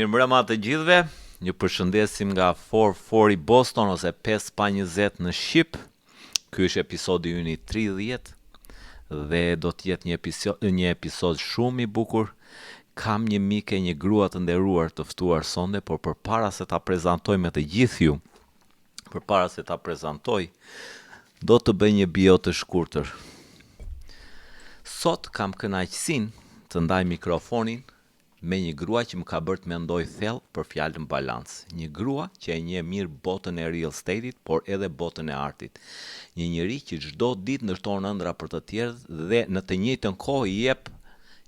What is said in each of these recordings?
Mirëmbrëma të gjithëve, ju përshëndesim nga 440 Boston ose 520 në Shqip. Ky është episodi ynë i 30 dhe do të jetë një episod shumë i bukur. Kam një mike, një grua të nderuar të ftuar sonde, por përpara se ta prezantoj me të gjithë ju, do të bëj një bio të shkurtër. Sot kam kënaqësinë të ndaj mikrofonin me një grua që më ka bërë të mendoj thellë për fjalën balans. Një grua që e njeh mirë botën e real estate-it, por edhe botën e artit. Një njeri që çdo ditë ndërton ëndra për të tjerë dhe në të njëjtën kohë i jep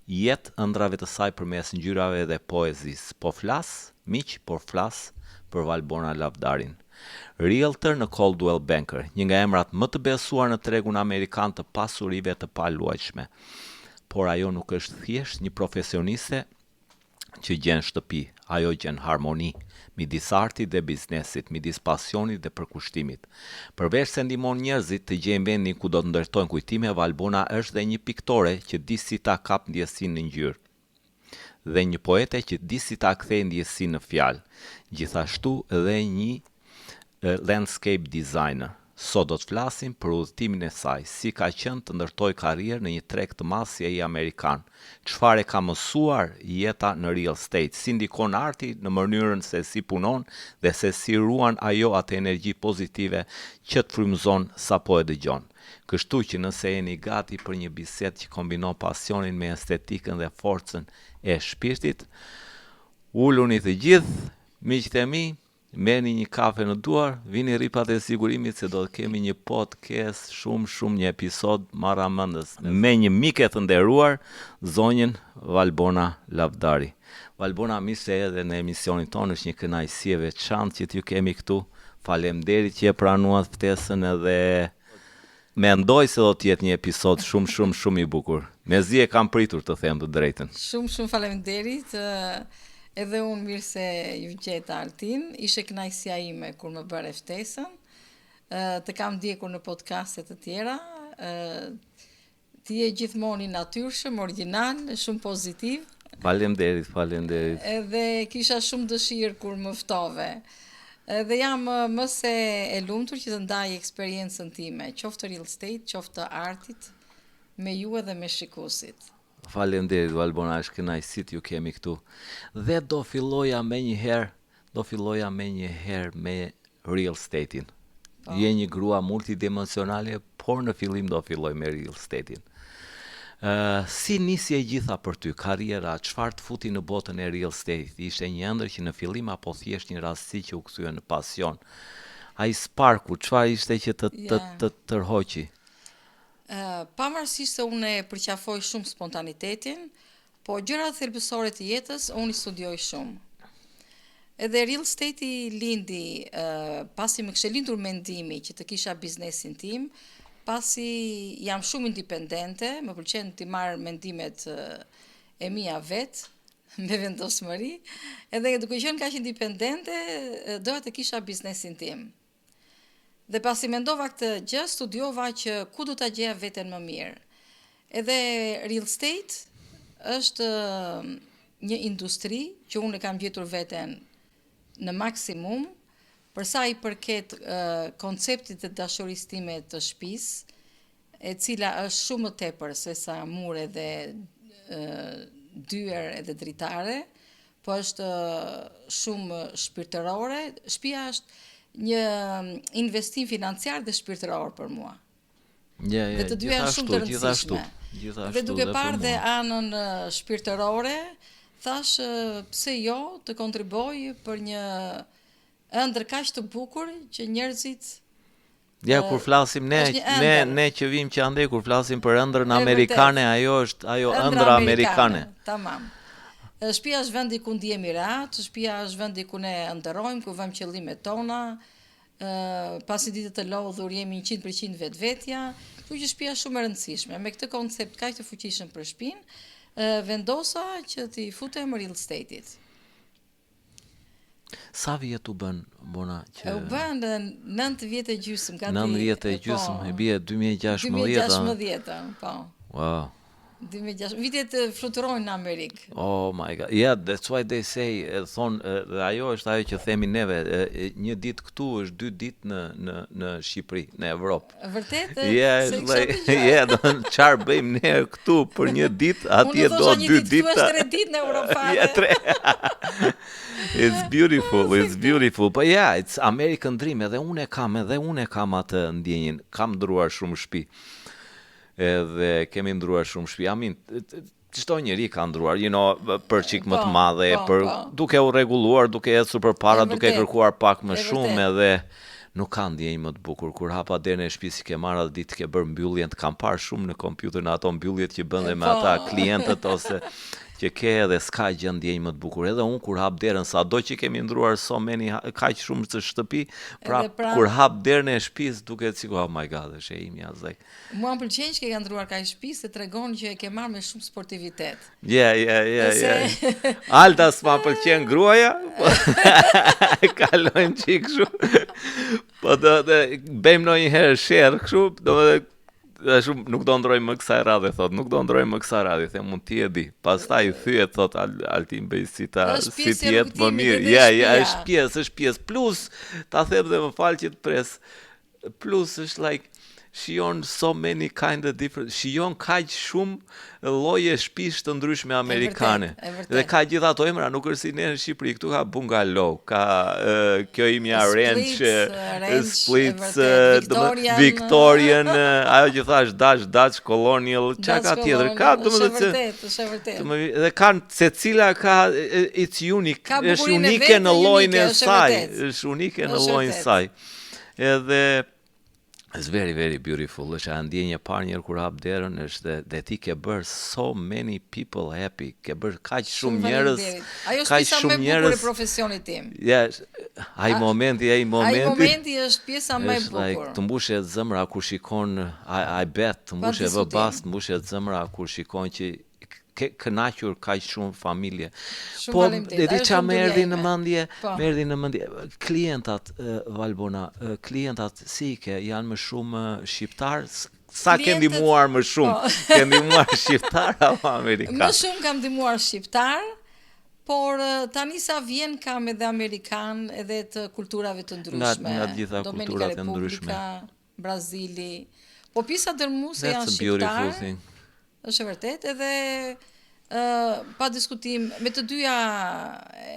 jetë ëndrave të saj përmes ngjyrave dhe poezisë. Po flas, miq, por flas për Valbona Lavdarin. Realtor në Coldwell Banker, një nga emrat më të besuar në tregun amerikan të pasurive të paluajtshme. Por ajo nuk është thjesht një profesioniste që gjen shtëpi, ajo gjen harmoni midis artit dhe biznesit, midis pasionit dhe përkushtimit. Përveç se ndihmon njerëzit të gjejnë vendin ku do të ndërtojnë kujtime, Valbona është dhe një piktore që di si ta kap ndjesinë në ngjyrë dhe një poete që di si ta kthejë ndjesinë në fjalë. Gjithashtu edhe një landscape designer. Sot do të flasim për udhëtimin e saj, si ka qenë të ndërtoj karrierë në një treg të madh si ai amerikan. Çfarë ka mësuar jeta në real estate, si ndikon arti në mënyrën se si punon dhe se si ruan ajo atë energji pozitive që të frymëzon sapo e dëgjon. Kështu që nëse jeni gati për një bisedë që kombinon pasionin me estetikën dhe forcën e shpirtit, uluni të gjithë, miqtë e mi, merrni një kafe në duar, vini ripat e sigurimit se do të kemi një podcast shumë një episod marramendës me një mike të nderuar, zonjën Valbona Lavdari. Valbona, mirë se erdhe në emisionin tonë, është një kënaqësi e veçantë që t'ju kemi këtu. Faleminderit që e pranuat ftesën edhe mendoj se do të jetë një episod shumë i bukur. Mezi e kam pritur të them të drejtën. Shumë faleminderit. Edhe unë mirë se ju gjeta Altin, ishe kënaqësia ime kur më bëre ftesën, të kam ndjekur në podcaste të tjera, ti je gjithmonë i natyrshëm, origjinal, shumë pozitiv. Faleminderit. Edhe kisha shumë dëshirë kur më ftove. Edhe jam më se e lumtur që të ndaj eksperiencën time, qoftë real estate, qoftë artit, me ju edhe me shikuesit. Faleminderit Valbona, është kënaqësi ju kemi këtu. Dhe do filloja me një herë me real estate-in. Je një grua multidimensionale, por në fillim do filloj me real estate-in. Si nisi e gjitha për ty, karriera, çfarë të futi në botën e real estate? Ishte një ëndër që në fillim apo thjesht një rastësi që u kthye në pasion? Ai sparku, çfarë ishte që të tërhoqi? Pavarësisht se unë e përqafoj shumë spontanitetin, po gjërat thelbësore të jetës unë i studioj shumë. Edhe real estate i lindi pasi më kishte lindur mendimi që të kisha biznesin tim, pasi jam shumë independente, më pëlqen të marr mendimet e mia vet me vendosmëri, edhe duke qenë kaq independente, doja të kisha biznesin tim. Dhe pasi mendova këtë gjë, studiova që ku do ta gjeja veten më mirë. Edhe real estate është një industri që unë kam gjetur veten në maksimum, për sa i përket konceptit të dashurisë time të shtëpisë, e cila është shumë më tepër se sa mure dhe dyer edhe dritare, po është shumë shpirtërore. Shtëpia është një investim financiar dhe shpirtëror për mua. Dhe të dyja janë shumë të rëndësishme. Dhe duke parë dhe anën shpirtërore, thash pse jo të kontriboj për një ëndër kaq të bukur që njerëzit. Ja, kur flasim ne që vim që andej, kur flasim për ëndrën amerikane, ajo ëndra amerikane. Tamam. Shtëpia është vendi ku ndihemi rahat, shtëpia është vendi ku ne ëndërrojmë, ku vëmë qëllimet tona, pasi ditët të lodhur jemi 100% vetvetja, kështu që shtëpia është shumë e rëndësishme. Me këtë koncept kaq të fuqishëm për shtëpinë, vendosa që t'i futem real estate-it. Sa vjet u bën Bona që u bën 9 vjet e gjysmë, gati 9 vjet e gjysmë, e bie 2016. 2016, po. Wow. Vitet fluturojnë në Amerikë. Oh my God. Yeah, that's why they say, dhe ajo është ajo që themi neve, një ditë këtu është 2 ditë në Shqipëri, në Evropë. Vërtet? Yeah, Se it's kisha like, dëgjuar. yeah, çfarë bëjmë ne këtu për një ditë, atje do 2 Unë ditë. thosha 3 ditë në Europë. Yeah, 3. It's beautiful, it's beautiful. But yeah, it's American dream. Edhe unë e kam atë ndjenjin. Kam ndruar shumë shtëpi. Edhe kemi ndruar shumë shtëpi. Amin, çdo njeri ka ndruar, për çik më të madhe, duke u rregulluar, duke ecur përpara, duke kërkuar pak më shumë, edhe nuk ka ndjenjë më të bukur kur hapa derën e shtëpisë ke marrë atë ditë ke bërë mbylljen, të kam parë shumë në kompjuter në ato mbylljet që bën dhe me ata klientët ose që ke, edhe s'ka gjë ndjenjë më të bukur. Edhe unë kur hap derën, sado që kemi ndruar kaq shumë të shtëpi, kur hap derën e shtëpisë duket sikur oh my god, është e imja zek. Mua më pëlqen që ke ndruar kaq shtëpisë, tregon që e ke marrë me shumë sportivitet. Yeah. Alta s'ma pëlqen gruaja. Kalojmë çik kështu. Po bëjmë ndonjëherë share kështu, domethënë shumë nuk do ndroj më kësaj radhe, thot, nuk do ndroj më kësaj radhe, them mund ti e di. Pastaj thyet thot Altin bëj si të jetë më mirë. Ja, është pjesë. Plus ta them dhe më fal që të pres. Plus është like shijon so many kind of different, shijon kaq shumë lloje shtëpish të ndryshme amerikane. Dhe ka gjithë ato emra, nuk është si ne në Shqipëri, këtu ka bungalow, ka kjo imja ranch, splits, Victorian, ajo që thash Dutch, colonial, çka ka tjetër, ka domethënë është vërtet. Dhe kanë secila ka it's unique, është unike në llojin e saj, është unike në llojin e saj. Edhe it's very, very beautiful. Është ndjenja e parë njërë kur hap derën, është dhe ti ke bërë so many people happy. Ke bërë kaq shumë njerëz. Ajo është pjesa më e bukur e profesionit tim. Yeah, ai momenti është pjesa më e bukur. Like, të mbushet zemra kur shikon, I bet, të mbushet vëbas, të mbushet zemra kur shikon që ke kënaqur kaq shumë familje. Po e di çfarë më erdhi në mendje, klientat Valbona, klientat si ke janë më shumë shqiptar, sa ke ndihmuar më shumë? Ke ndihmuar shqiptar apo amerikan? Më shumë kam ndihmuar shqiptar, por tani sa vjen kam edhe amerikan, edhe të kulturave të ndryshme. Nga gjitha kulturat e ndryshme. Brazili. Po pjesa dërmuese janë shqiptar. That's a beautiful thing. Është vërtet, edhe pa diskutim, me të dyja,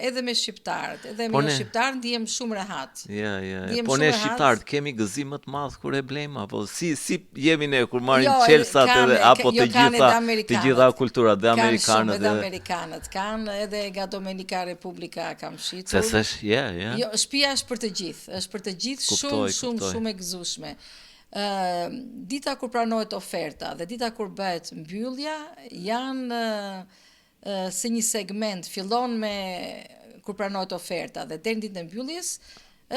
edhe me shqiptarët, edhe me shqiptarët ndihem shumë rehat. Po ne shqiptarët kemi gëzim më të madh kur e blejmë, apo si jemi ne kur marrim Chelsat edhe apo të gjitha kulturat dhe amerikanët. Edhe amerikanët kanë, edhe nga Dominika Republika kam shitur. Jo, shtëpia është për të gjithë, është për të gjithë shumë e gëzueshme. Dita kur pranohet oferta dhe dita kur bëhet mbyllja janë si një segment, fillon me kur pranohet oferta dhe deri në ditën e mbylljes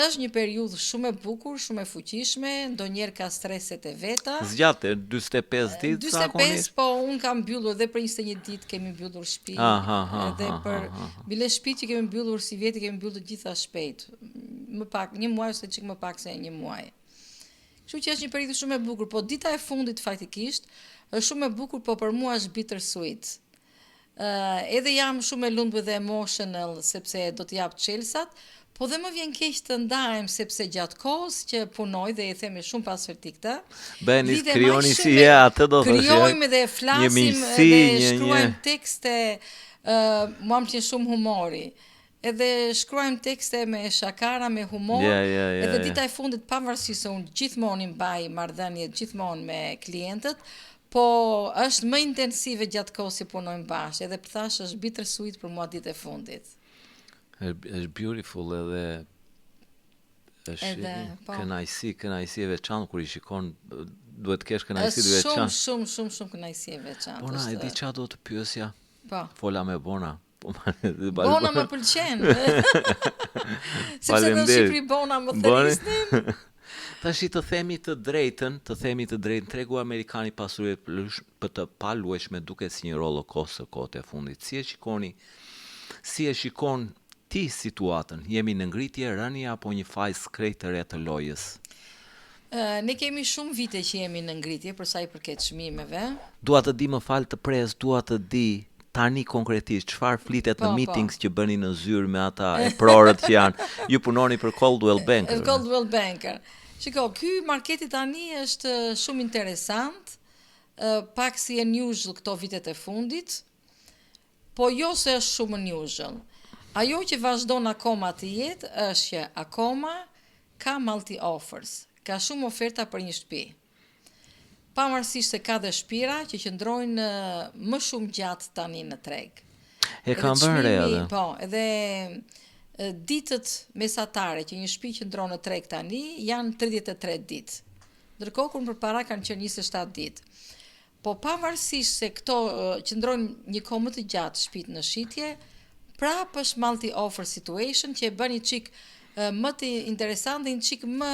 është një periudhë shumë e bukur, shumë e fuqishme, ndonjëherë ka streset e veta. Zgjatë 45 ditë zakonisht. 45, po un kam mbyllur dhe për 21 ditë kemi mbyllur shtëpi. Edhe për bile shtëpi që kemi mbyllur si veti kemi mbyllur gjitha shpejt. Më pak, një muaj ose çik më pak se një muaj. Kështu që është një periudhë shumë e bukur, po dita e fundit faktikisht është shumë e bukur, po për mua është bittersweet. Edhe jam shumë e lumtur dhe emotional sepse do të jap Chelsat, po dhe më vjen keq të ndahem sepse gjatë kohës që punoj dhe i them me shumë pasërti këtë. Bëni krijoni si atë do të thosh. Krijojmë dhe flasim dhe shkruajmë tekste, mua më pëlqen shumë humori. Edhe shkruajmë tekste me shakara, me humor, edhe dita e fundit pavarësisht se unë gjithmonë mbaj marrëdhënie gjithmonë me klientët, po është më intensive gjatë kohës që punojmë bashkë, edhe thash është bittersweet për mua ditë e fundit. Është beautiful edhe është kënaqësi e veçantë kur i shikon, duhet të kesh kënaqësi të veçantë. Shumë kënaqësi e veçantë. Po na e di çfarë do të pyesja? Po. Fola me Bona. Bona më pëlqen. Sepse në Shqipëri Bona më thërisnin. Tash të themi të drejtën, tregu amerikan i pasurive të paluajshme duket si një rollercoaster kohët e fundit. Si e shikon ti situatën? Jemi në ngritje, rënje apo një fazë krejtëre të lojës? Ne kemi shumë vite që jemi në ngritje për sa i përket çmimeve. Dua të di, më fal të pres, dua të di tani konkretisht çfarë flitet në meetings që bëni në zyrë me ata eprorët që janë. Ju punoni për Coldwell Banker. Coldwell Banker. Shiko, ky marketi tani është shumë interesant, pak si unusual këto vitet e fundit, po jo se është shumë unusual. Ajo që vazhdon akoma të jetë është që akoma ka multi offers, ka shumë oferta për një shtëpi. Pavarësisht se ka dhe shtëpira që qëndrojnë më shumë gjatë tani në treg. E kam vënë re edhe. Po, edhe ditët mesatare që një shtëpi qëndron në treg tani janë 33 ditë. Ndërkohë kur përpara kanë qenë 27 ditë. Po pavarësisht se këto qëndrojnë një kohë më të gjatë shtëpitë në shitje, prapë është multi offer situation që e bën një çik më të interesant dhe një çik më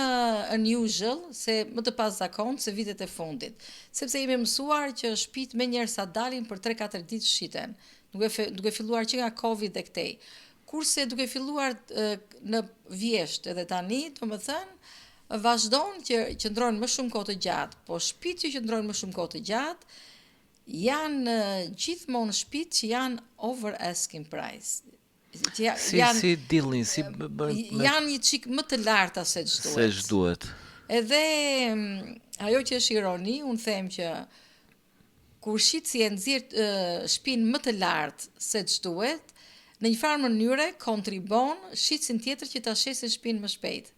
unusual, se më të pazakont se vitet e fundit. Sepse jemi mësuar që shtëpitë menjëherë sa dalin për 3-4 ditë shiten, duke filluar që nga Covid dhe këtej. Kurse duke filluar në vjesht edhe tani, domethënë, vazhdon që qëndrojnë më shumë kohë të gjatë, po shtëpitë që qëndrojnë më shumë kohë të gjatë janë gjithmonë shtëpitë që janë over asking price. Si dillin, si janë një çik më të larta se ç'duhet. Se ç'duhet. Edhe ajo që është ironi, unë them që kur shitsi e nxjerr shtëpinë më të lartë se ç'duhet, në një farë mënyre kontribon shitsin tjetër që ta shesin shtëpinë më shpejt.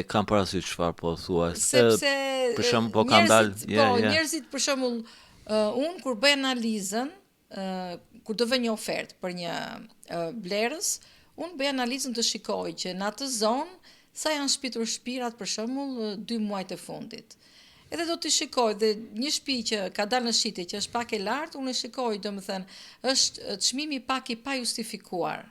Kam parasysh çfarë po thua. Sepse për shembull po kanë dalë, njerëzit për shembull unë kur bëj analizën, kur do vë një ofertë për një blerës, unë bëj analizën të shikoj që në atë zonë sa janë shpitur shtëpirat për shembull 2 muajt e fundit. Edhe do të shikoj dhe një shtëpi që ka dalë në shitje që është pak e lartë, unë e shikoj, domethënë, është çmimi pak i pa justifikuar.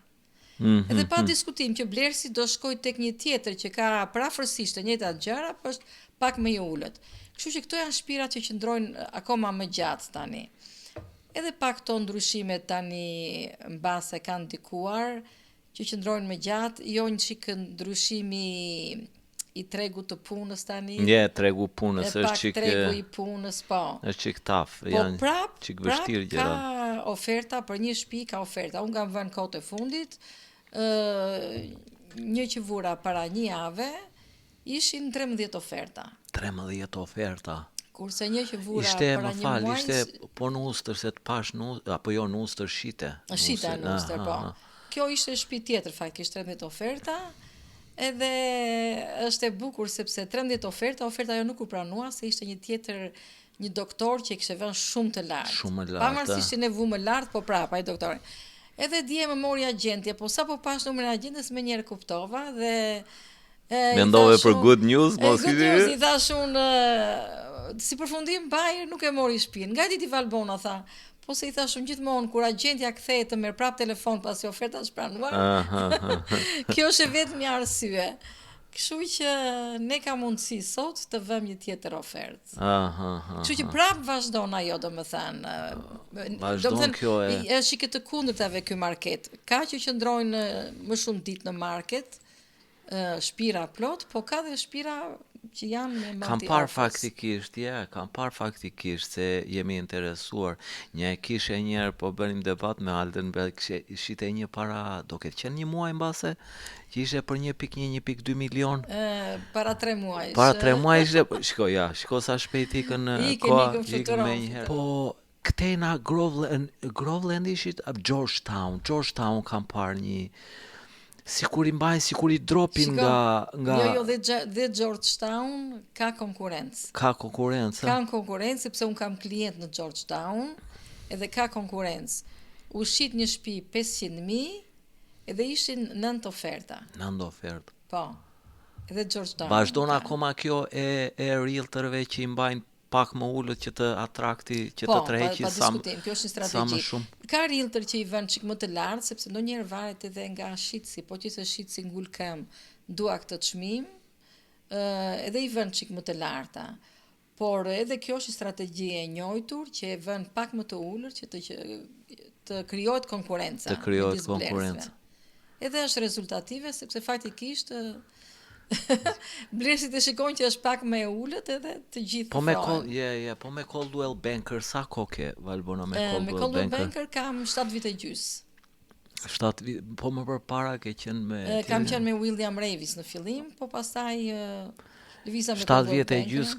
Edhe pa diskutim që blerësi do shkoj tek një tjetër që ka parafërsisht të njëjtat gjëra, po është pak më i ulët. Kështu që këto janë shtëpirat që qëndrojnë akoma më gjatë tani. Edhe pak këto ndryshime tani mbase kanë ndikuar që qëndrojnë më gjatë, jo një çik ndryshimi i tregut të punës tani. Tregu punës është çik. Tregu i punës, po. Është çik taf, janë çik vështirë gjëra. Ka oferta për një shtëpi, ka oferta. Unë kam vënë kohët e fundit, një që vura para një jave, ishin 13 oferta. 13 oferta. Kurse një që vura para një muaj... Ishte po në Ustër, se të pash në Ustër, apo jo në Ustër shite. Shite në Ustër, po. Kjo ishte shtëpi tjetër, fakt, kishte 13 oferta, edhe është e bukur sepse 13 oferta jo nuk u pranua, se ishte një tjetër, një doktor që i kishte vënë shumë të lartë. Shumë lartë. Pavarësisht që ne vu më lartë, po prapa ai doktori. Edhe dje më mori agjentja, po sa po pash numrin e agjentës më njëherë kuptova dhe mendove për good news, good news, i thash unë si përfundim Bayer nuk e mori shtëpinë. Nga Diti Valbona tha, po se i thash unë gjithmonë kur agjentja kthehet të merr prap telefon pasi oferta është pranuar. Kjo është vetëm një arsye. Kështu që ne ka mundësi sot të vëmë një tjetër ofertë. Kështu që prap vazhdon ajo, domethënë. Vazhdon kjo e. Është që të kundërtave ky market. Ka që qëndrojnë më shumë ditë në market, shtëpira plot, po ka dhe shtëpira që janë me multi Kam parë faktikisht se jemi interesuar. Një e kishe njerë, po bënim debat me Alden, ishte një para, do ketë qenë një muaj mbase, që ishe për 1.1-1.2 milion. Para 3 muaj. Para 3 muaj ishte, shiko sa shpejt ikën koha, ikën me njëherë. Po, këtejna Groveland ishit, Georgetown kam parë një, sikur i mbajnë, sikur i dropin nga... Jo, dhe Georgetown ka konkurencë. Ka konkurencë, sepse unë kam klient në Georgetown, edhe ka konkurencë. U shit një shtëpi 500.000, edhe ishin 9 oferta. 9 oferta. Po, edhe Georgetown. Vazhdon akoma kjo e realtërve që i mbajnë pak më ullët që të atrakti, që të tërheqi sa kjo është një strategji. Shumë. Ka realtër që i vënë çik më të lartë, sepse ndonjëherë varet edhe nga shitsi, po që se shitsi ngul këm dua këtë çmim, edhe i vënë çik më të larta. Por edhe kjo është një strategji e njohur që e vën pak më të ulur që të krijohet konkurenca. Edhe është rezultative sepse faktikisht Blerësit e shikojnë që është pak më e ulët edhe të gjithë Po me ofrojnë. po me Coldwell Banker sa kohë ke Valbona me Me Coldwell Coldwell Banker? Banker kam 7 vite gjys. 7 vite, po më përpara ke qenë me Kam qenë me William Ravis në fillim, po pastaj lëviza me 7 Coldwell vjet e Banker. gjys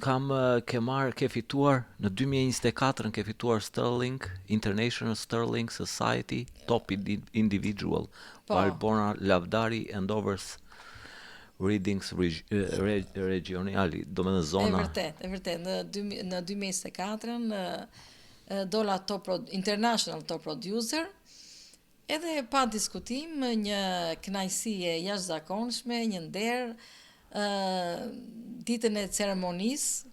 ke fituar në 2024 ke fituar Sterling International Sterling Society Top Individual Po. Valbona Lavdari Endovers Readings regionali, do me në zona. E vërtet, në 2024 dola International Top Producer, edhe pa diskutim, një kënaqësi e jashtëzakonshme, një nder, ditën e ceremonisë,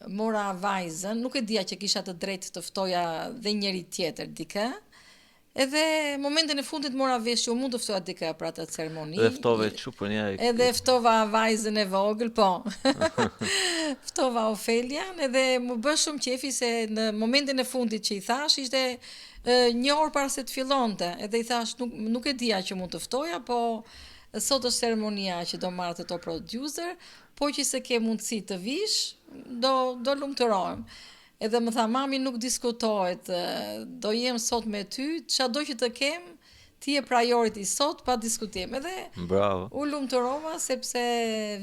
mora vajzën, nuk e dija që kisha të drejtë të ftoja dhe njëri tjetër dikë. Edhe momentin e fundit mora vesh që mund të ftoja dikë për atë ceremoni. Dhe ftove çupën ja. Edhe ftova vajzën e vogël, po. Ftova Ofelian edhe më bë shumë qefi se në momentin e fundit që i thash ishte një orë para se të fillonte. Edhe i thash nuk e dija që mund të ftoja, po sot është ceremonia që do marrë të top producer, po që se ke mundësi të vish, do lumturohem. Edhe më tha, mami nuk diskutohet, do jem sot me ty, çado që të kem, ti je priority sot pa diskutim. Edhe Bravo. u lumturova sepse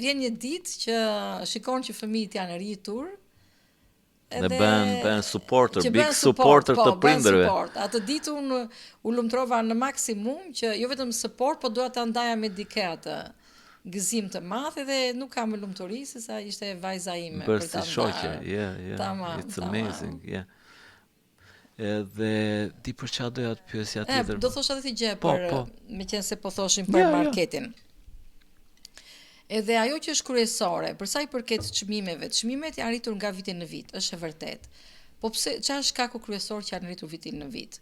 vjen një ditë që shikon që fëmijët janë rritur. Dhe bën supporter, që big bën supporter të prindërve. Support. Atë ditë unë u lumturova në maksimum që jo vetëm support, po doja ta ndaja me dikë atë gëzim të madh edhe nuk kam lumturi se sa ishte vajza ime për ta si shoqe, Tamam, it's amazing, Edhe ti për çfarë doja të pyesja tjetër? Do thosha edhe ti gjë Po, meqense po thoshim për marketin. Edhe ajo që është kryesore, për sa i përket çmimeve, çmimet janë rritur nga viti në vit, është e vërtet. Po pse çfarë është shkaku kryesor që janë rritur vitin në vit?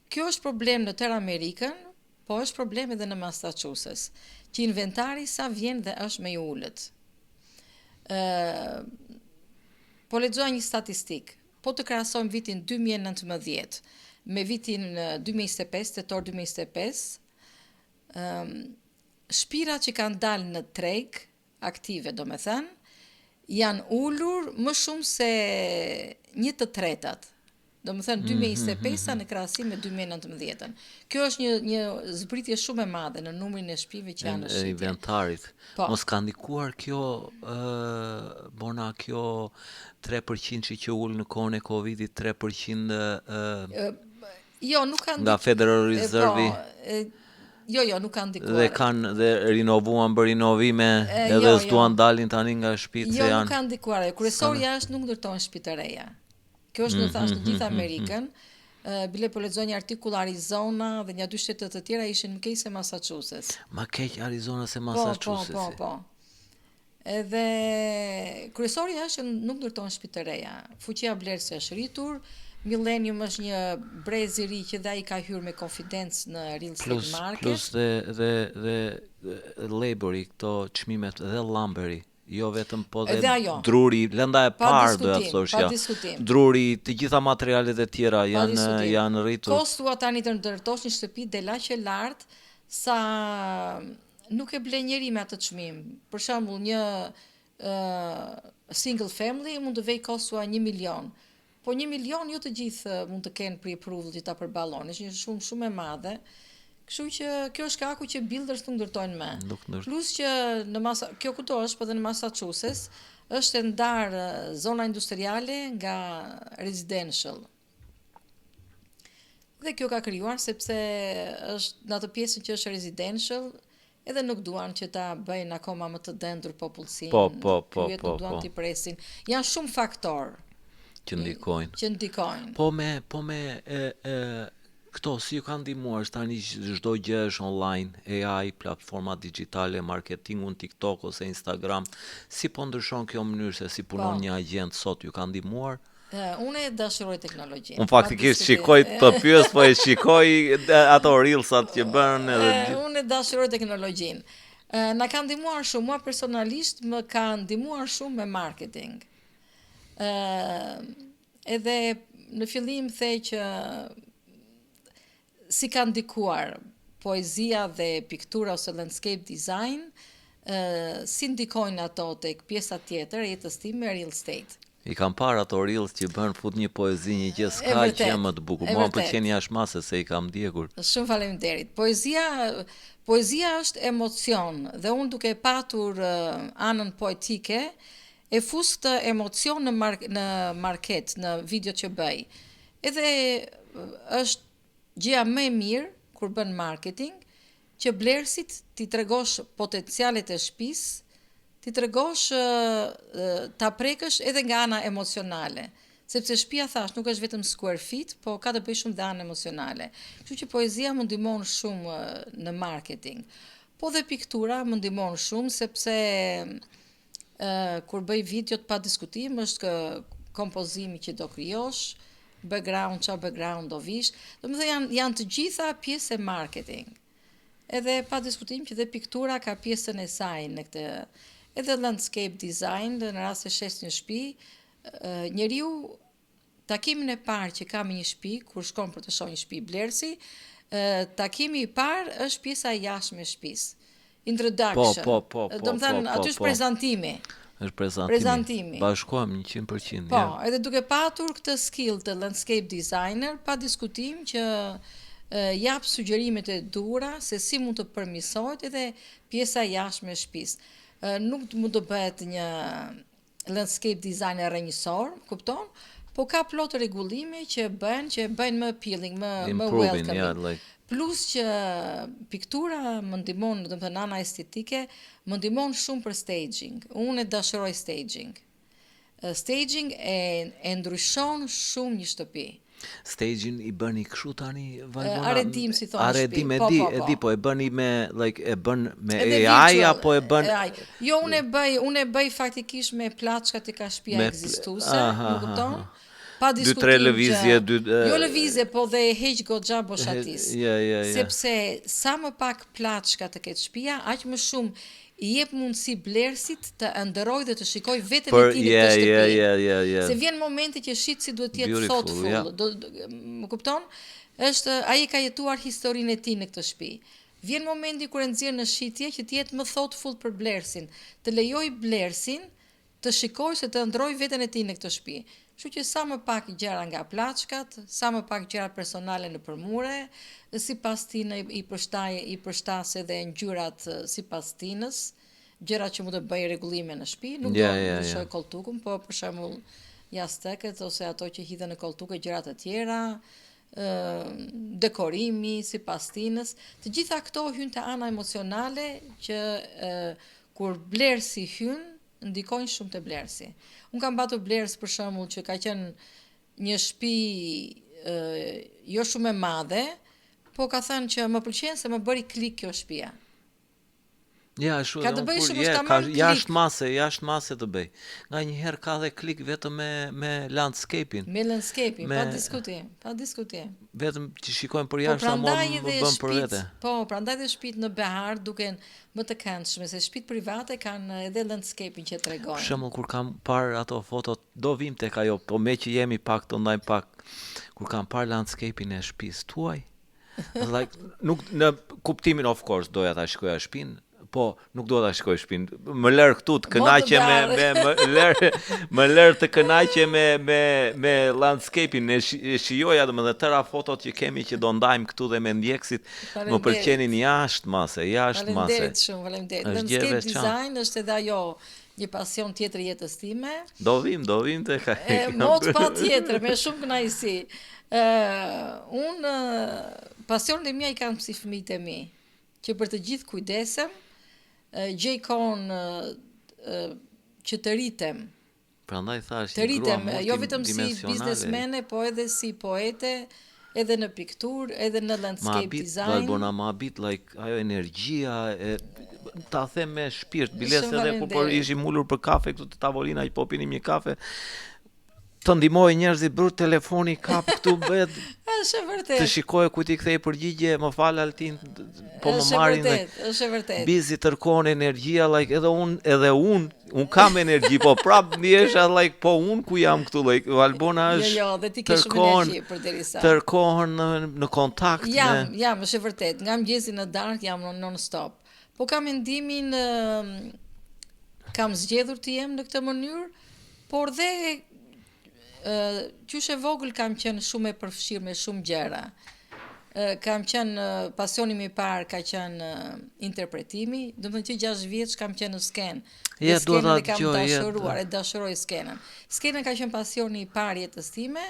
Kjo është problem në tërë Amerikën, po është problem edhe në Massachusetts, që inventari sa vjen dhe është më i ulët. Po lexoja një statistik. Po të krahasojmë vitin 2019 me vitin 2025, tetor 2025, shpirat që kanë dalë në treg aktive, domethënë, janë ulur më shumë se 1/3. Domethënë 2025 në krahasim me 2019. Kjo është një zbritje shumë e madhe në numrin e shtëpive që janë në shitje. Inventarit. Po. Mos ka ndikuar kjo bona kjo 3% që ul në kohën e Covidit, 3% Jo, nuk ka nga Federal Reserve. Jo, nuk kanë ndikuar. Dhe kanë dhe rinovuan për rinovime edhe s'duan dalin tani nga shtëpitë se Jo, janë. nuk kanë ndikuar. Kryesori jashtë nuk ndërtojnë shtëpi të reja. Kjo është në thash të gjithë Amerikën. Bile po lexoj një artikull Arizona dhe një 2 shtete të tjera ishin më keq se Massachusetts. Ma keq Arizona se Massachusetts. Po. Edhe kryesori jashtë nuk ndërtojnë shtëpi të reja. Fuqia blerëse është rritur. Millennium është një brez i ri që dhe ai ka hyrë me konfidencë në real estate market. Plus dhe labori, këto çmimet dhe lumberi. Jo vetëm po dhe druri, lënda e parë do ja thosh ja. Druri, të gjitha materialet e tjera janë rritur. Kostua tani të ndërtosh një shtëpi del aq e lartë sa nuk e blen njeri me atë çmim. Për shembull, një single family mund të vej kostua 1 milion. Po 1 milion jo të gjithë mund të kenë pre-approval që ta përballojnë. Është një shumë e madhe. Kështu që kjo është shkaku që builders nuk ndërtojnë më. Plus që kjo kudo është, po dhe në Massachusetts është e ndarë zona industriale nga residential. Dhe kjo ka krijuar sepse është në atë pjesën që është residential, edhe nuk duan që ta bëjnë akoma më të dendur popullsinë. Po. Nuk duan t'i presin. Janë shumë faktorë që ndikojnë. Po me këto si ju kanë ndihmuar tani çdo gjë është online, AI, platforma digjitale, marketingun, TikTok ose Instagram. Si po ndryshon kjo mënyrë se si punon një agent sot, ju kanë ndihmuar? Unë e dashuroj teknologjinë. Unë faktikisht shikoj të pyes, po e shikoj ato reelsat që bën edhe unë e dashuroj teknologjinë. Na ka ndihmuar shumë, mua personalisht më ka ndihmuar shumë me marketing. Edhe në fillim thej që si ka ndikuar poezia dhe piktura ose landscape design si ndikojnë ato tek pjesa tjetër e jetës time me real estate. I kam parë ato reels që bën fut një poezi, një gjë s'ka vërtet, që më të bukur. e Mua më vërtet. pëlqen jashmase se i kam ndjekur. Shumë faleminderit. Poezia është emocion dhe unë duke patur anën poetike e fus këtë emocion në market, në video që bëj. Edhe është gjëja më e mirë kur bën marketing që blerësit ti tregosh potencialet e shtëpisë, ti tregosh ta prekësh edhe nga ana emocionale. Sepse shtëpia thash nuk është vetëm square feet, po ka të bëjë shumë dhe anë emocionale. Kështu që poezia më ndihmon shumë në marketing. Po dhe piktura më ndihmon shumë sepse kur bëj videot pa diskutim është kompozimi që do krijosh, background, çfarë background do vish. Domethënë janë të gjitha pjesë e marketing. Edhe pa diskutim që dhe piktura ka pjesën e saj në këtë, edhe landscape design, në rast se shes një shtëpi, njeriu takimin e parë që ka me një shtëpi, kur shkon për të shohë një shtëpi blersi, takimi i parë është pjesa e jashtme e shtëpisë. Introduction. Domethënë aty është prezantimi. Është prezantimi. Bashkohem 100%. Po, edhe duke patur këtë skill të landscape designer, pa diskutim që jap sugjerimet e duhura se si mund të përmirësohet edhe pjesa jashtme e shtëpisë. Nuk mund të bëhet një landscape designer rrënjësor, kupton? Po ka plot rregullime që bëjnë më appealing, më welcoming. Yeah, Plus që piktura më ndihmon, domethënë ana estetike, më ndihmon shumë për staging. Unë e dashuroj staging. Staging e ndryshon shumë një shtëpi. Staging i bëni kështu tani Valbona? Aredim si thonë Aredim e di, po e bëni me e bën me edhe AI virtual, apo e bën Jo, unë e bëj faktikisht me plaçkat e ka shtëpia ekzistuese, më kupton? Pa diskutim. 2-3 lëvizje, Jo lëvizje, po dhe e heq goxha boshatis. Sepse sa më pak plaçka të ketë shtëpia, aq më shumë i jep mundësi blerësit të ndërroj dhe të shikoj veten e tij në këtë shtëpi. Se vjen momenti që shitsi duhet të jetë thoughtful. Më kupton? Ai ka jetuar historinë e tij në këtë shtëpi. Vjen momenti kur e nxjerr në shitje që të jetë më thoughtful për blerësin, të lejoj blerësin të shikoj se të ndroj veten e tij në këtë shtëpi. Kështu që sa më pak gjëra nga plaçkat, sa më pak gjëra personale në përmure, sipas tinë i përshtas edhe ngjyrat sipas tinës, gjëra që mund të bëj rregullime në shtëpi, nuk do të shoj koltukun, po për shembull jasteket ose ato që hidhen në koltukë, gjëra të tjera, dekorimi sipas tinës, të gjitha këto hyn te ana emocionale që kur blersi hyn ndikojnë shumë te blersi. Unë kam patur blerës për shembull që ka qenë një shtëpi jo shumë e madhe, po ka thënë që më pëlqen se më bëri klik kjo shtëpia. Ja, shumë. Ka të bëj shumë jashtë mase të bëj. Nga një herë ka dhe klik vetëm me landscape-in. Me landscape-in, pa diskutim. Vetëm që shikojmë për jashtë sa më bën për vete. Po, prandaj dhe shtëpitë në behar duken më të këndshme, se shtëpitë private kanë edhe landscape-in që tregojnë. Për shembull kur kam parë ato fotot, do vim tek ajo, po me që jemi pak të ndajmë pak, kur kam parë landscape-in e shtëpisë tuaj, nuk në kuptimin of course doja ta shikoja shtëpinë, po nuk do ta shikoj shtëpinë. Më lër këtu të kënaqe më lër të kënaqe me landscape-in, e shijoja domethënë tëra fotot që kemi që do ndajmë këtu dhe me ndjekësit, më pëlqenin jashtë mase. Faleminderit shumë, faleminderit. Landscape design është edhe ajo një pasion tjetër jetës time. Do vim tek ai. Mot patjetër, me shumë kënaqësi. Unë pasionin e mi i kam si fëmijët e mi, që për të gjithë kujdesem, gjej kohën që të rritem. Prandaj thash, të rritem, jo vetëm si biznesmene, po edhe si poete, edhe në pikturë, edhe në landscape design. Valbona, ma bit ajo energjia, ta them me shpirt, biles edhe kur ishim ulur për kafe këtu te tavolina, që po pinim një kafe, të ndihmoj njerëzit bër telefoni kap këtu bëhet. Është vërtet. Të shikoj ku ti kthej përgjigje, më fal Altin, po më marrin. Është vërtet. Bizi tërkon energjia, edhe un kam energji, po prap ndjesha po un ku jam këtu Valbona është. Jo, dhe ti ke shumë energji përderisa. Tërkohën në kontakt Jam, është vërtet. Nga mëngjesi në darkë jam non stop. po kam mendimin kam zgjedhur të jem në këtë mënyrë, por dhe qysh e vogël kam qenë shumë e përfshirë me shumë gjëra. Kam qenë pasioni më i parë ka qenë interpretimi, domethënë që 6 vjeç kam qenë në skenë. Ja, duhet ta kam dëgjoj, dashuruar, e dashuroj skenën. Skena ka qenë pasioni i parë jetës time,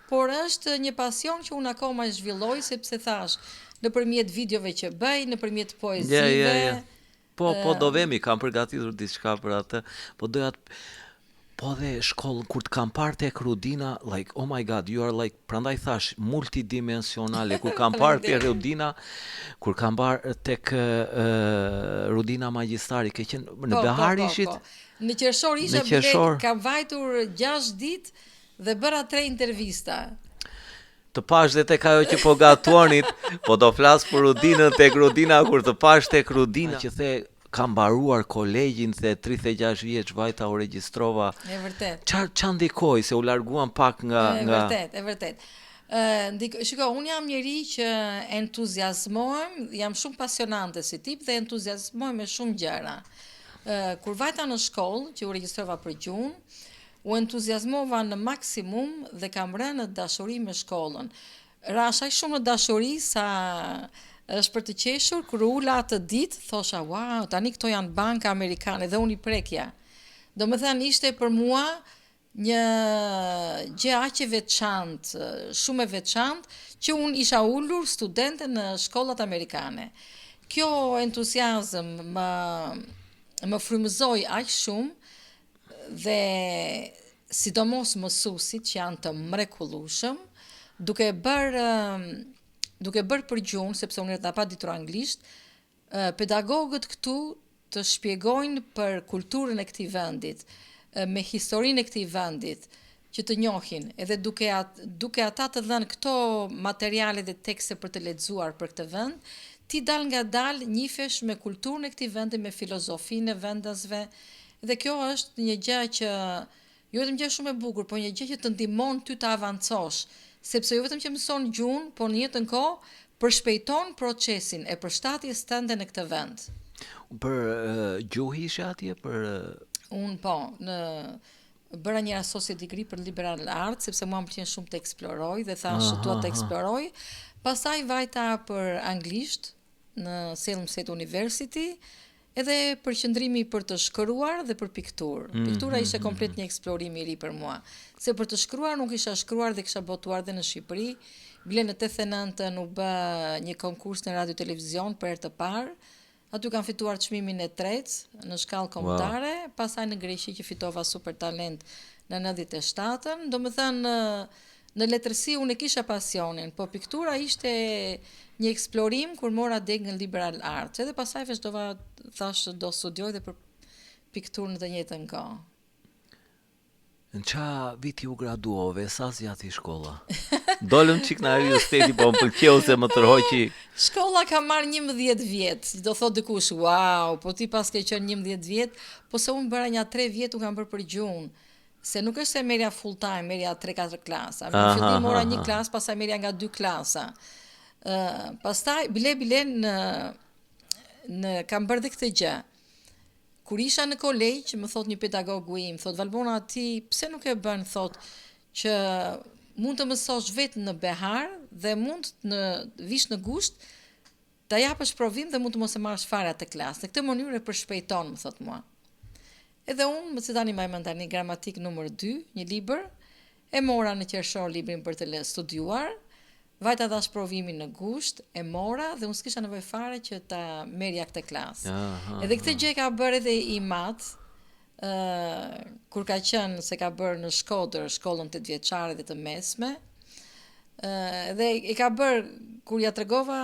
por është një pasion që unë akoma e zhvilloj sepse thash, nëpërmjet videove që bëj, nëpërmjet poezive. Po do vemi, kam përgatitur diçka për atë, po doja po dhe shkollën kur të kam parë tek Rudina, like oh my god, you are like, prandaj thash multidimensionale, kur kam parë tek Rudina, kur kam parë tek Rudina Magjistari, ke qenë në Behar ishit? Në qershor isha, kam vajtur 6 ditë dhe bëra 3 intervista. Të pash dhe tek ajo që po gatuanit, po do flas për Rudinën tek Rudina, kur të pash tek Rudina që the kam mbaruar kolegjin dhe 36 vjeç vajta u regjistrova. E vërtet. Ç'a ndikoi se u larguam pak nga E vërtet. Shiko, unë jam njeri që entuziazmohem, jam shumë pasionante si tip dhe entuziazmohem me shumë gjëra. Kur vajta në shkollë, që u regjistrova për gjuhën, u entuziazmova në maksimum dhe kam rënë në dashuri me shkollën. Rashaj shumë në dashuri sa është për të qeshur, kur ula atë ditë, thosha, wow, tani këto janë banka amerikane dhe unë i prekja. Do më thënë, ishte për mua një gjë aq e veçantë, shumë e veçantë, që unë isha ullur studente në shkollat amerikane. Kjo entuziazm më frymëzoi aq shumë dhe sidomos mësuesit që janë të mrekullueshëm, duke bërë për gjuhën, sepse unë pa ditur anglisht, pedagogët këtu të shpjegojnë për kulturën e këtij vendit, me historinë e këtij vendit, që të njohin, edhe duke ata të dhënë këto materiale dhe tekste për të lexuar për këtë vend, ti dal nga dal njifesh me kulturën e këtij vendi, me filozofinë e vendasve, dhe kjo është një gjë që jo vetëm gjë shumë e bukur, por një gjë që të ndihmon ty të avancosh. Sepse jo vetëm që mëson gjuhën, por në njëjtën kohë përshpejton procesin e përshtatjes tënde në këtë vend. Për gjuhë ishe atje Unë bëra një associate degree për liberal arts, sepse mua më pëlqen shumë të eksploroj dhe thash dua të eksploroj. Pastaj vajta për anglisht në Salem State University, edhe për qëndrimi për të shkruar dhe për pikturë. Piktura ishte komplet një eksplorim i ri për mua. Se për të shkruar nuk isha shkruar dhe kisha botuar dhe në Shqipëri. Bile në 89 u bë një konkurs në radio televizion për herë të parë. Aty kam fituar çmimin e tretë në shkallë kombëtare, pastaj në Greqi që fitova super talent në 97-ën. Domethënë në letërsi unë kisha pasionin, po piktura ishte një eksplorim kur mora deg në liberal arts, edhe pastaj vazhdova, thash do studioj dhe për pikturën të njëjtën kohë. Në qa viti u graduove, sa zjati shkolla? Dolëm qik në Real State, po më pëlqeu se më tërhoqi. Shkolla ka marrë 11 vjetë, do thot dikush, wow, po ti pas ke qenë 11 vjetë, po se unë bëra një 3 vjetë u kam bërë për gjuhën. Se nuk është se merja full time, merja 3-4 klasa. Në fillim mora një klasë, pastaj merja nga 2 klasa. Pastaj bile kam bërë dhe këtë gjë. Kur isha në kolegj, më thot një pedagogu im, thot Valbona, ti pse nuk e bën, thot, që mund të mësosh vetë në Behar dhe mund të vish në gusht, ta japësh provim dhe mund të mos e marrësh fare atë klasë. Në këtë mënyrë e përshpejton, më thot mua. Edhe unë, më tani më tani gramatik numër 2, një libër, e mora në qershor librin për të studiuar, vajta dhash provimin në gusht, e mora dhe unë s'kisha nevojë fare që ta merja këtë klasë. Edhe këtë gjë ka bërë edhe i mat, kur ka qenë se ka bërë në Shkodër, shkollën 8 vjeçare dhe të mesme, dhe i ka bërë, kur ja tregova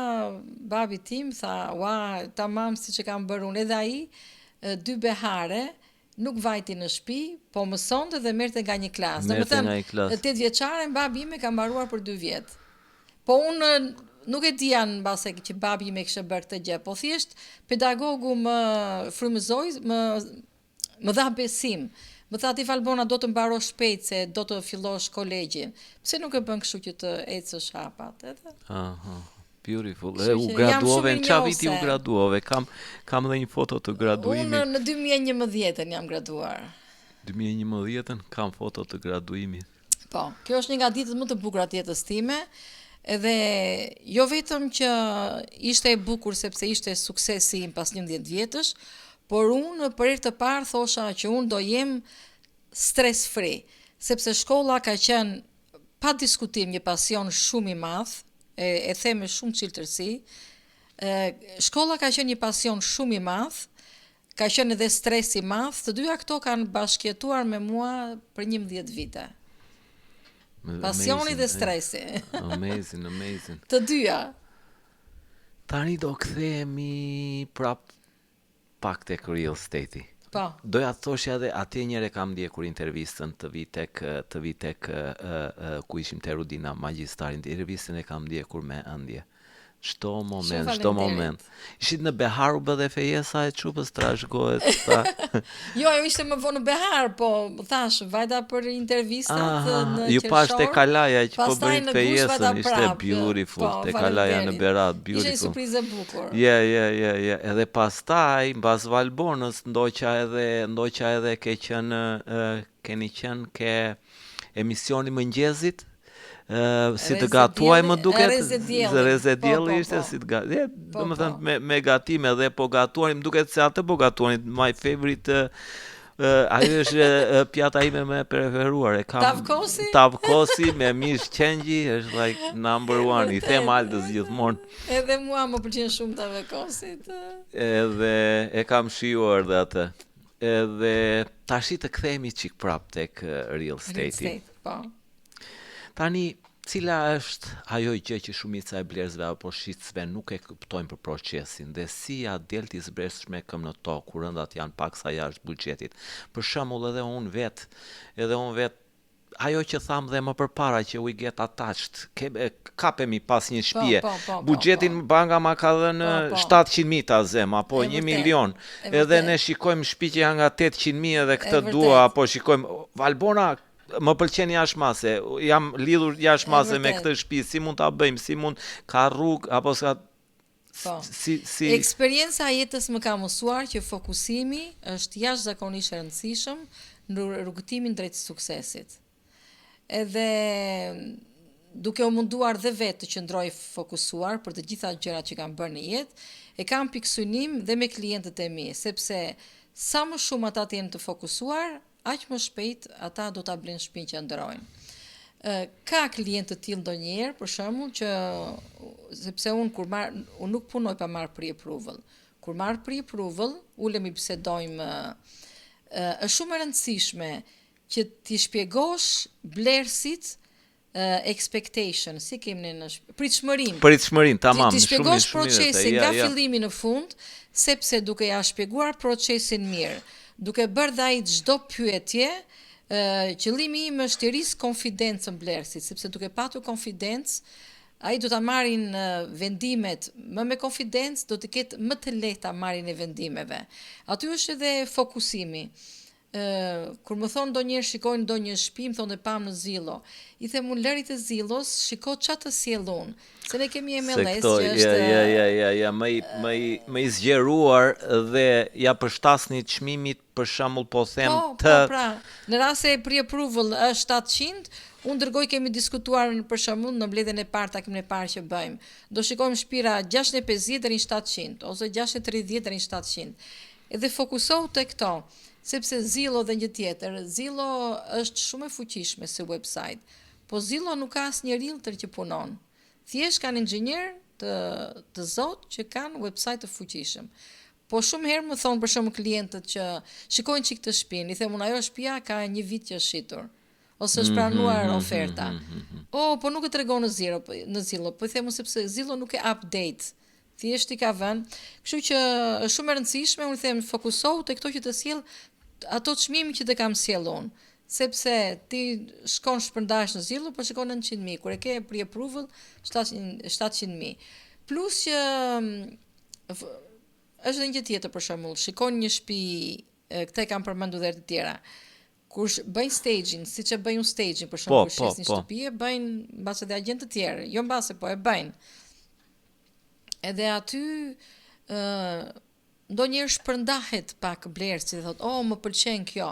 babi tim, tha, ua, tamam si që kam bërë unë, edhe ai, 2 behare, nuk vajti në shtëpi, po mësonte dhe merrte nga një klasë. Domethënë, 8 vjeçare babi im e ka mbaruar për 2 vjet. Po unë nuk e dija mbase që babi im e kishte bërë këtë gjë, po thjesht pedagogu më frymëzoi, më dha besim. Më tha ti Valbona do të mbarosh shpejt se do të fillosh kolegjin. Pse nuk e bën kështu që të ecësh hapat, edhe? Beautiful. Kështu U që jam graduove, shumë në qa viti u mirënjohëse. graduove? Kam dhe një foto të graduimit. Unë në 2011 jam graduar. 2011 kam foto të graduimit. Po, kjo është një nga ditët më të bukura të jetës time, edhe jo vetëm që ishte e bukur sepse ishte suksesi im pas 11 vjetësh, por unë për herë të parë thosha që unë do jem stres free, sepse shkolla ka qenë pa diskutim një pasion shumë i madh, e them me shumë çiltërsi. Shkolla ka qenë një pasion shumë i madh, ka qenë edhe stres i madh, të dyja këto kanë bashkëjetuar me mua për 11 vite. Pasioni dhe stresi. Amazing. Të dyja. Tani do kthehemi prap pak tek real estate-i. Po. Doja të thoshja edhe atje njëre kam ndjekur intervistën të vi tek ku ishim te Rudina Magjistarin, intervistën e kam ndjekur me ëndje. Çdo moment. Ishit në Behar u bë dhe fejesa e çupës trashëgohet ta. Jo, ajo ishte më vonë në Behar, po thash, vajta për intervistat në ju pash te Kalaja që po bëjnë fejesën, ishte beautiful, te Kalaja në Berat, beautiful. Ishte një surprizë e bukur. Ja. Edhe pastaj, mbas Valbonës, ndoqa edhe keni qenë ke emisioni mëngjesit. Si të gatuaj më duket, Rezedielli ishte si të gatuaj, domethënë me gatime dhe po gatuani, më duket se atë po gatuani, my favorite, ajo është pjata ime me preferuar, tavkosi me mish qengji, është like number one, i them Aldës gjithmonë. Edhe mua më pëlqen shumë tavkosit. Edhe e kam shijuar dhe atë. Edhe tashi të kthehemi çik prap tek real estate. Po. Tani, cila është ajo gjë që shumica e blerësve apo shitësve nuk e kuptojnë për procesin dhe si ja del t'i zbreshme këm në tokë, kur ëndat janë paksa jashtë buxhetit. Për shembull edhe unë vet, ajo që tham dhe më përpara që we get attached, kapemi pas një shtëpie. Buxhetin banka ma ka dhënë 700.000 ta zem apo 1 milion. Edhe ne shikojmë shtëpi që janë nga 800.000 edhe këtë dua apo shikojmë Valbona. Më pëlqen jashmase, jam lidhur jashmase me këtë shtëpi, si mund ta bëjmë, si mund ka rrugë apo s'ka si Eksperienca e jetës më ka mësuar që fokusimi është jashtëzakonisht e rëndësishëm në rrugëtimin drejt suksesit. Edhe duke u munduar dhe vetë të qëndroj fokusuar për të gjitha gjërat që kam bërë në jetë, e kam piksunim dhe me klientët e mi, sepse sa më shumë ata të jenë të fokusuar, aq më shpejt ata do ta blinë shtëpinë që ndrojnë. Ka klientë të tillë ndonjëherë, për shembull, që sepse unë nuk punoj pa marrë pre-approval. Kur marr pre-approval, ulemi bisedojmë, është shumë e rëndësishme që t'i shpjegosh blerësit expectation, si kemi në pritshmërinë, tamam, t'i shpjegosh procesin nga fillimi në fund, sepse duke ja shpjeguar procesin mirë, duke bërë dhe ai çdo pyetje, qëllimi im është të rris konfidencën blerësit, sepse duke patur konfidencë, ai do ta marrin vendimet më me konfidencë, do të ketë më të lehta marrjen e vendimeve. Aty është edhe fokusimi. Kur më thonë ndonjëherë shikojnë ndonjë shtëpi, më thonë e pam në Zillo. I them unë lërit e Zillos, shiko çfarë të sjell unë. Se ne kemi MLS që është më i zgjeruar dhe ja përshtasni çmimit për shembull po them në rast se pre-approval është 700, unë dërgoj kemi diskutuar për shembull në mbledhjen e parë, takimin e parë që bëjmë. Do shikojmë shtëpira 650 deri në 700 ose 630 deri në 700. Edhe fokusohu te këto. Sepse Zillo dhe një tjetër, Zillo është shumë e fuqishme si website, po Zillo nuk ka asnjë realtor që punon. Thjesht kanë inxhinier të zotë që kanë website të fuqishëm. Po shumë herë më thonë për shembull klientët që shikojnë çik të shtëpinë, i them unë ajo shtëpia ka 1 vit që është shitur ose është pranuar oferta. Po nuk e tregon në Zillo, po i them unë sepse Zillo nuk e update. Thjesht i ka vënë. Kështu që është shumë e rëndësishme, unë them fokusohu te këto që të sjell ato çmimi që të kam sjell unë, sepse ti shkon shpërndash në Zillo, po shikon 900.000, kur e ke pre-approval 700.000. Plus që është edhe një tjetër për shembull, shikon një shtëpi, këta kam përmendur edhe të tjera. Kur bëjnë staging, siç e bëjnë staging për shembull, kur shesin një shtëpi, e bëjnë mbase dhe agjentë të tjerë, jo mbase, po e bëjnë. Edhe aty ndonjëherë shpërndahet pak blerësi, thot, më pëlqen kjo.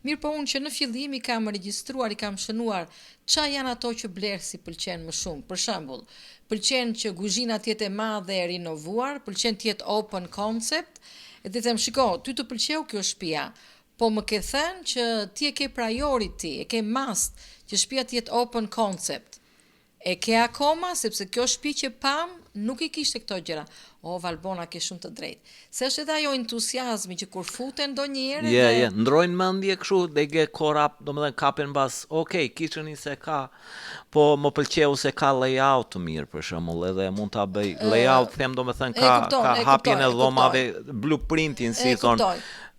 Mirë po unë që në fillim i kam regjistruar, i kam shënuar qa janë ato që blerësi pëlqen më shumë. Për shembull, pëlqen që kuzhina të jetë e madhe e rinovuar, pëlqen të jetë open concept, edhe them shiko, ty të pëlqeu kjo shtëpia, po më ke thënë që ti e ke priority, e ke must që shtëpia të jetë open concept. E ke akoma, sepse kjo shtëpi që pam nuk i kishte këto gjëra. Valbona, ke shumë të drejtë. Se është edhe ajo entuziazmi që kur futen ndonjëherë ndrojnë mendje kështu, dhe ge korap, domethënë kapen mbas, kitcheni se ka, po më pëlqeu se ka layout të mirë për shembull, edhe mund ta bëj layout, them domethënë ka hapjen e dhomave, blueprintin si thon.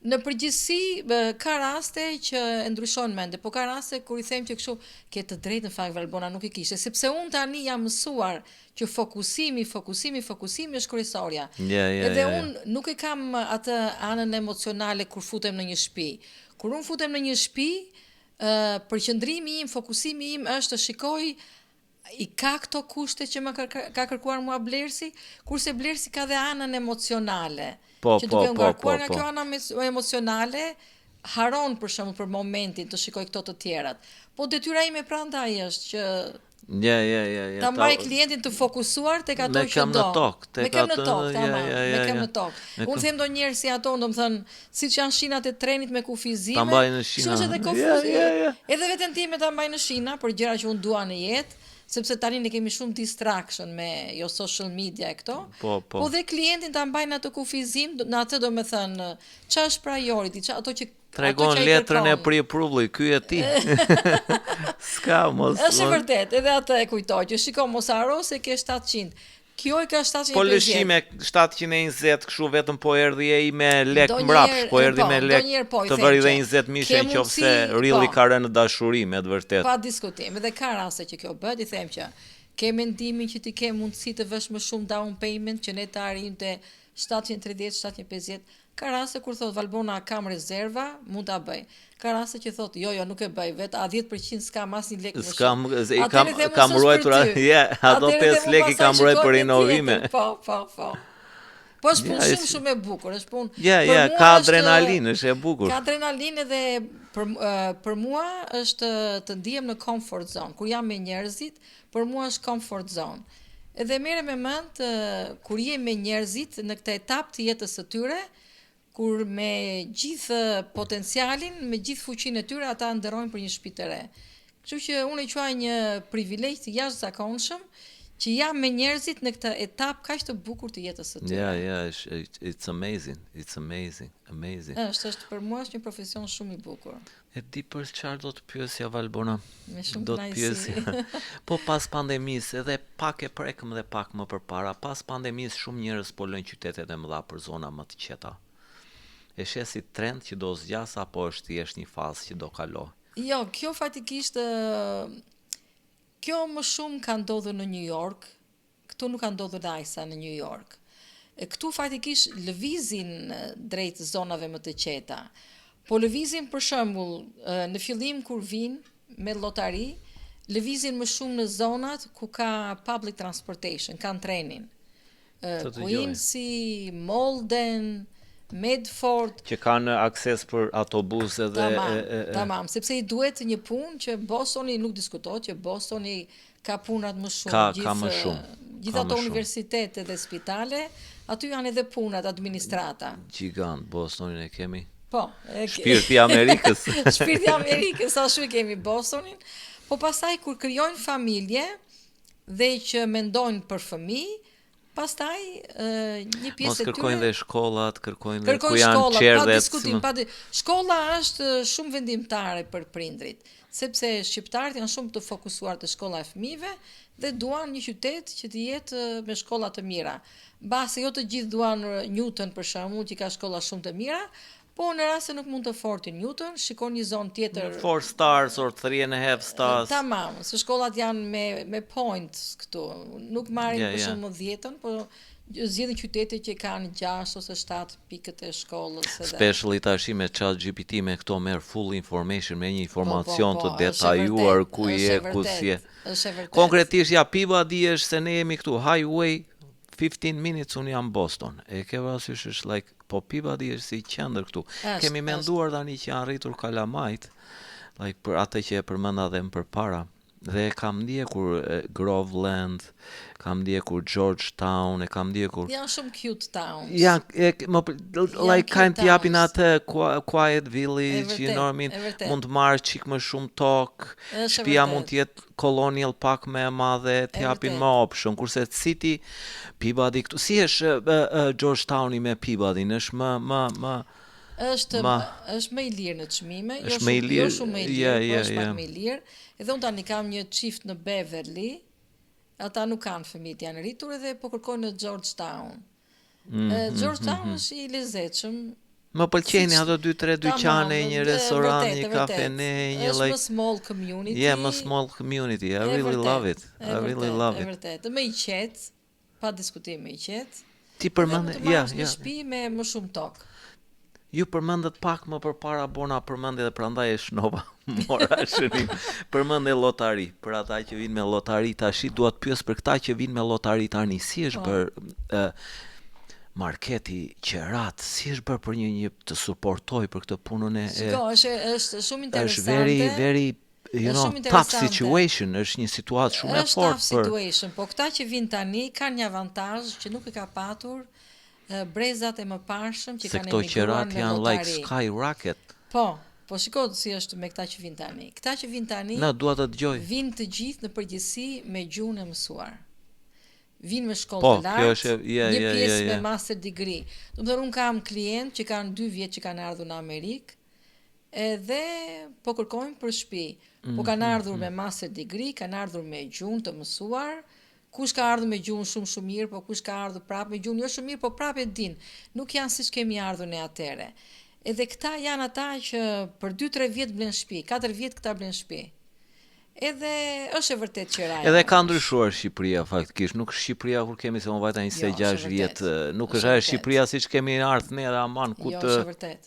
Në përgjithësi ka raste që e ndryshon mende, po ka raste kur i them që kështu ke të drejtë në fakt Valbona nuk i kishte, sepse unë tani jam mësuar që fokusimi është kryesorja. Edhe unë nuk e kam atë anën emocionale kur futem në një shtëpi. Kur unë futem në një shtëpi, përqendrimi im, fokusimi im është të shikoj i ka këto kushte që më ka kërkuar mua blerësi, kurse blerësi ka dhe anën emocionale. Që duke ngarkuar nga kjo ana emocionale, haron për shembull për momentin të shikoj këto të tjerat. Po detyra ime prandaj është që ta mbaj klientin të fokusuar tek ato që do. Me kem në tokë. Unë them ndonjëherë si ato, domethënë, siç janë shinat e trenit me kufizime. Ta mbaj në shina. Kështu është edhe kufizime. Edhe veten time ta mbaj në shina për gjëra që unë dua në jetë. Sepse tani ne kemi shumë distraction me social media e këto, po dhe klientin ta mbajnë atë kufizim, në atë do me thënë, qa është priority, ato që tregon letrën e pre-approval, ky e ti. Ska mos. Është vërtet, edhe atë e kujtoj, që shiko mos haro se ke 700. Kjo e ka 750. Po lëshime 720 kështu vetëm po erdhi ai me lek mbrapsh, po erdhi me lek të vëri dhe 20 mijë nëse rrilli ka rënë në dashuri me të vërtetë. Pa diskutim, edhe ka raste që kjo bëhet, i them që ke mendimin që ti ke mundësi të vësh më shumë down payment që ne të arrijmë te 730, 750. Ka raste kur thot Valbona kam rezerva, mund ta bëj. Ka raste që thot jo, nuk e bëj vet, a 10% s'kam asnjë lek më shumë. Kam ruajtur, ato 5 lek i kam ruajtur për rinovime. Po. Po është punë shumë e bukur, është punë. Ka adrenalinë, është e bukur. Ka adrenalinë edhe për mua është të ndihem në comfort zone. Kur jam me njerëzit, për mua është comfort zone. Edhe merrem me mend kur je me njerëzit në këtë etapë të jetës së tyre, kur me gjithë potencialin, me gjithë fuqinë e tyre, ata nderojnë për një shtëpi të re. Kështu që unë e quaj një privilegj të jashtëzakonshëm që jam me njerëzit në këtë etapë kaq të bukur të jetës së tyre. It's amazing. Është për mua është një profesion shumë i bukur. E di për çfarë do të pyesja Valbona? Me shumë kënaqësi. Po pas pandemisë, edhe pak e prekëm dhe pak më përpara, pas pandemisë shumë njerëz po lënë qytetet e mëdha për zona më të qeta. E shes si trend që do zgjas apo është thjesht një fazë që do kaloj? Jo, kjo fatikisht kjo më shumë ka ndodhur në New York. Këtu nuk ka ndodhur ajsa në New York. Këtu fatikisht lëvizin drejt zonave më të qeta. Po lëvizin për shembull në fillim kur vinë me llotari, lëvizin më shumë në zonat ku ka public transportation, kanë trenin. Quincy, Malden, Medford, që kanë akses për autobuse dhe tamam, sepse i duhet një punë që Bostoni nuk diskutohet, që Bostoni ka punat më shumë, ka më shumë. Gjithë ato universitete dhe spitale, aty janë edhe punat, administrata. Gjigant, Bostonin e kemi. Po, shpirti Amerikës. Shpirti Amerikës, ashtu e kemi Bostonin. Po pastaj kur krijojnë familje dhe që mendojnë për fëmijë, pastaj një pjesë e tyre mos kërkojnë dhe shkollat, kërkojnë dhe ku janë qerdhet. Shkolla është shumë vendimtare për prindrit, sepse shqiptarët janë shumë të fokusuar te shkolla e fëmijëve dhe duan një qytet që të jetë me shkolla të mira. Mbase jo të gjithë duan Newton për shembull, që ka shkolla shumë të mira, po në rast se nuk mund të fortin Newton, shikon një zonë tjetër 4 stars or 3.5 stars. Tamam, se shkollat janë me points këtu. Nuk marrin për shembull 10-ën, po zgjedhin qytete që kanë 6 ose 7 pikët e shkollës. Especially tash me ChatGPT me këto merr full information, me një informacion të detajuar ku je, ku si je. Konkretisht piva di është se ne jemi këtu highway 15 minutes unë jam Boston. E ke parasysh është like, po Peabody është si qendër këtu. Kemi menduar tani që janë rritur kalamajt, like për atë që e përmenda dhe më përpara. Dhe kam ndjekur Groveland, kam ndjekur Georgetown, e kam ndjekur... Janë shumë cute towns. Like kind të japin atë quiet village, you know what I mean? Mund të marrë qik më shumë tokë, shtëpia mund të jetë colonial pak më e madhe, të japin më option, kurse City, Peabody këtu, si është Georgetowni me Peabody, është më është më i lirë në çmime, jo është më i lirë, shumë më i lirë, po është pak më i lirë. Edhe unë tani kam një çift në Beverly, ata nuk kanë fëmijë, janë rritur edhe po kërkojnë në Georgetown. Georgetown është i lezetshëm. Më pëlqejnë ato 2-3 dyqane, një restoran, një kafene, një like... Është më small community. Yeah, më small community. I really love it. I really love it. Vërtet. Më i qetë, pa diskutim më i qetë. Ti përmend, ja. Një shtëpi me më shumë tokë. Ju përmendet pak më përpara Bona përmendi dhe prandaj e shnova mora shënim. Përmendë lotari, për ata që vinë me lotari tash, dua të pyes për këta që vinë me lotari tani, si është bër marketi qerat, si është bër për një të suportoj për këtë punën e... Shiko, është shumë interesante. Është very you know, tough situation, është një situatë shumë e fortë. Është tough situation, po këta që vinë tani kanë një avantazh që nuk e ka patur brezat e mëparshëm që kanë emigruar me janë lotari. Like skyrocket. Po shiko si është me këta që vinë tani. Këta që vinë tani dua të dëgjoj. Vinë të gjithë në përgjithësi me gjuhën e mësuar. Vinë me shkollë të lartë, një pjesë me master degree. Domethënë unë kam klient që kanë 2 vjet që kanë ardhur në Amerikë, edhe po kërkojnë për shtëpi. Po kanë ardhur me master degree, kanë ardhur me gjuhën të mësuar. Kush ka ardhur me gjuhën shumë mirë, po kush ka ardhur prapë me gjuhën jo shumë mirë, po prapë e din. Nuk janë siç kemi ardhur ne atëre. Edhe këta janë ata që për 2-3 vjet blen shtëpi, 4 vjet këta blen shtëpi. Edhe është e vërtet që raja. Edhe ka ndryshuar Shqipëria faktikisht, nuk është Shqipëria kur kemi se më vajta 26 vjet, nuk është ajo Shqipëria siç kemi ardhur ne dhe aman ku të... Jo, është vërtet.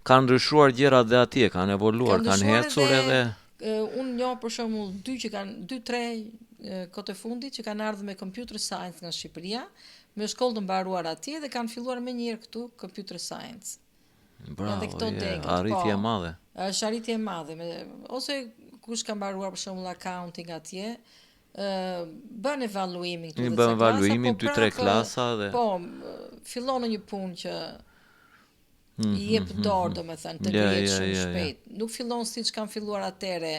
Kanë ndryshuar gjërat dhe atje, kanë evoluar, kanë ecur edhe... Unë njoh për shembull 2-3 kohë të fundit që kanë ardhur me computer science nga Shqipëria, me shkollë të mbaruar atje dhe kanë filluar më njëherë këtu computer science. Bravo, arritje e madhe. Është arritje e madhe, ose kush ka mbaruar për shembull accounting atje, bën evaluimin këtu. Bën evaluimin 2-3 klasa dhe po fillon në një punë që i jep dorë, domethënë, të krijet shumë shpejt. Nuk fillon siç kanë filluar atëre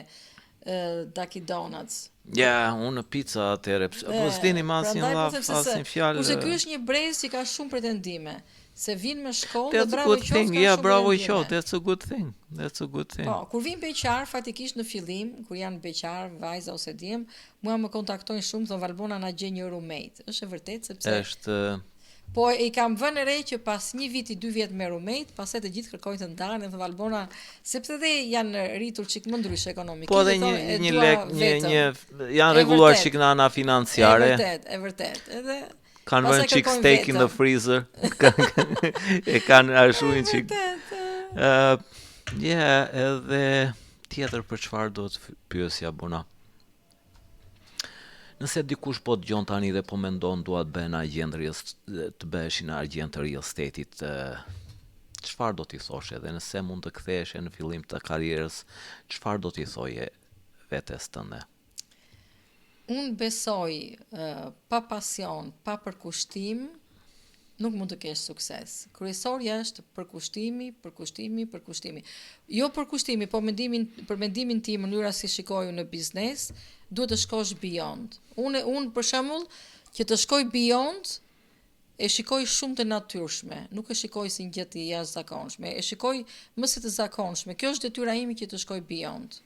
Dunkin' Donuts. Unë pizza atëre. Po s'dini masin llav, asin fjalë. Kurse ky është një brez që ka shumë pretendime, se vin me shkollë dhe bravo qoftë. Bravo qoftë, that's a good thing. That's a good thing. Po, kur vin beqar, fatikisht në fillim, kur janë beqar, vajza ose djem, mua më kontaktojnë shumë, thonë Valbona na gjej një roommate. Është e vërtetë sepse është po i kam vënë re që pas 1 viti 2 vjet me roommate, pastaj të gjithë kërkojnë të ndalen në Valbona, sepse dhe janë rritur çik më ndryshe ekonomikisht. Po dhe një lek, janë rregulluar çik në ana financiare. E vërtet. Edhe kanë vënë çik steak in the freezer. E kanë ashuin çik. Edhe tjetër për çfarë do të pyesja Bona. Nëse dikush po dëgjon tani dhe po mendon dua të bëhen agent të bëheshin agent të real estate-it, çfarë do t'i thoshe dhe nëse mund të kthehesh në fillim të karrierës, çfarë do t'i thoje vetes tënde? Unë besoj pa pasion, pa përkushtim, nuk mund të kesh sukses. Kryesorja është përkushtimi. Jo përkushtimi, po për mendimin tim, mënyra si shikoj në biznes, duhet të shkosh beyond. Unë për shembull, që të shkoj beyond, e shikoj shumë të natyrshme, nuk e shikoj si një gjë të jashtëzakonshme, e shikoj më si të zakonshme. Kjo është detyra ime që të shkoj beyond.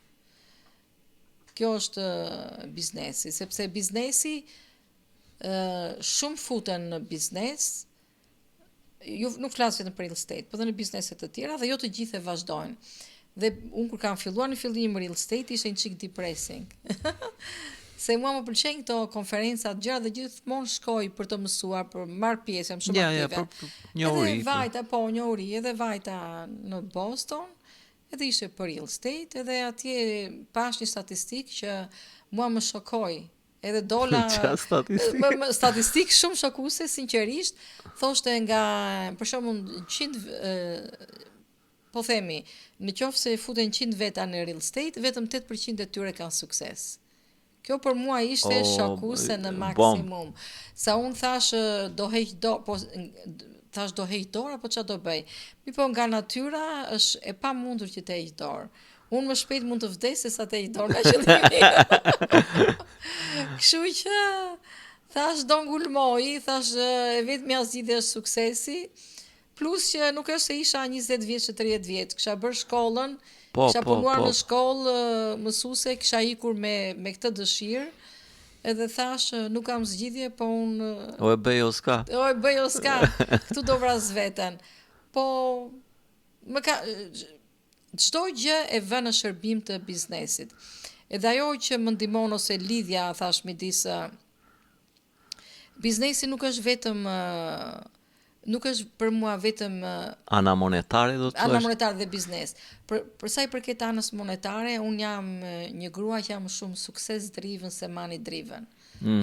Kjo është biznesi, sepse biznesi shumë futen në biznes. Nuk flas vetëm për real estate, por edhe në biznese të tjera dhe jo të gjithë e vazhdojnë. Dhe unë kur kam filluar në fillim real estate ishte një çik depressing. Se mua më pëlqejnë këto konferencat gjëra dhe gjithmonë shkoj për të mësuar, për marr pjesë, jam shumë aktive. Njohuri, edhe vajta në Boston, edhe ishte për real estate, edhe atje pash një statistikë që mua më shokoi Edhe dola statistik shumë shokuese, sinqerisht, thoshte nga, për shembull, 100 po themi, në qoftë se futen 100 veta në real estate, vetëm 8% e tyre kanë sukses. Kjo për mua ishte shokuese në maksimum. Sa unë thash do heq dorë, apo çfarë do bëj? Mi po nga natyra është e pamundur që të heq dorë. Unë më shpejt mund të vdes se sa të heq dorë nga qëllimi. Kështu që thash do ngulmoj, thash e vetmja zgjidhje është suksesi. Plus që nuk është se isha 20 vjeç e 30 vjeç, kisha bërë shkollën, kisha punuar në shkollë mësuese, kisha ikur me këtë dëshirë, edhe thash nuk kam zgjidhje, po unë o e bëj o s'ka. Këtu do vras veten. Po çdo gjë e vë në shërbim të biznesit. Edhe ajo që më ndihmon ose lidhja, thash, midis biznesi nuk është për mua vetëm ana monetare, do të thosh. Ana monetare dhe biznes. Për sa i përket anës monetare, unë jam një grua që jam shumë success driven se money driven.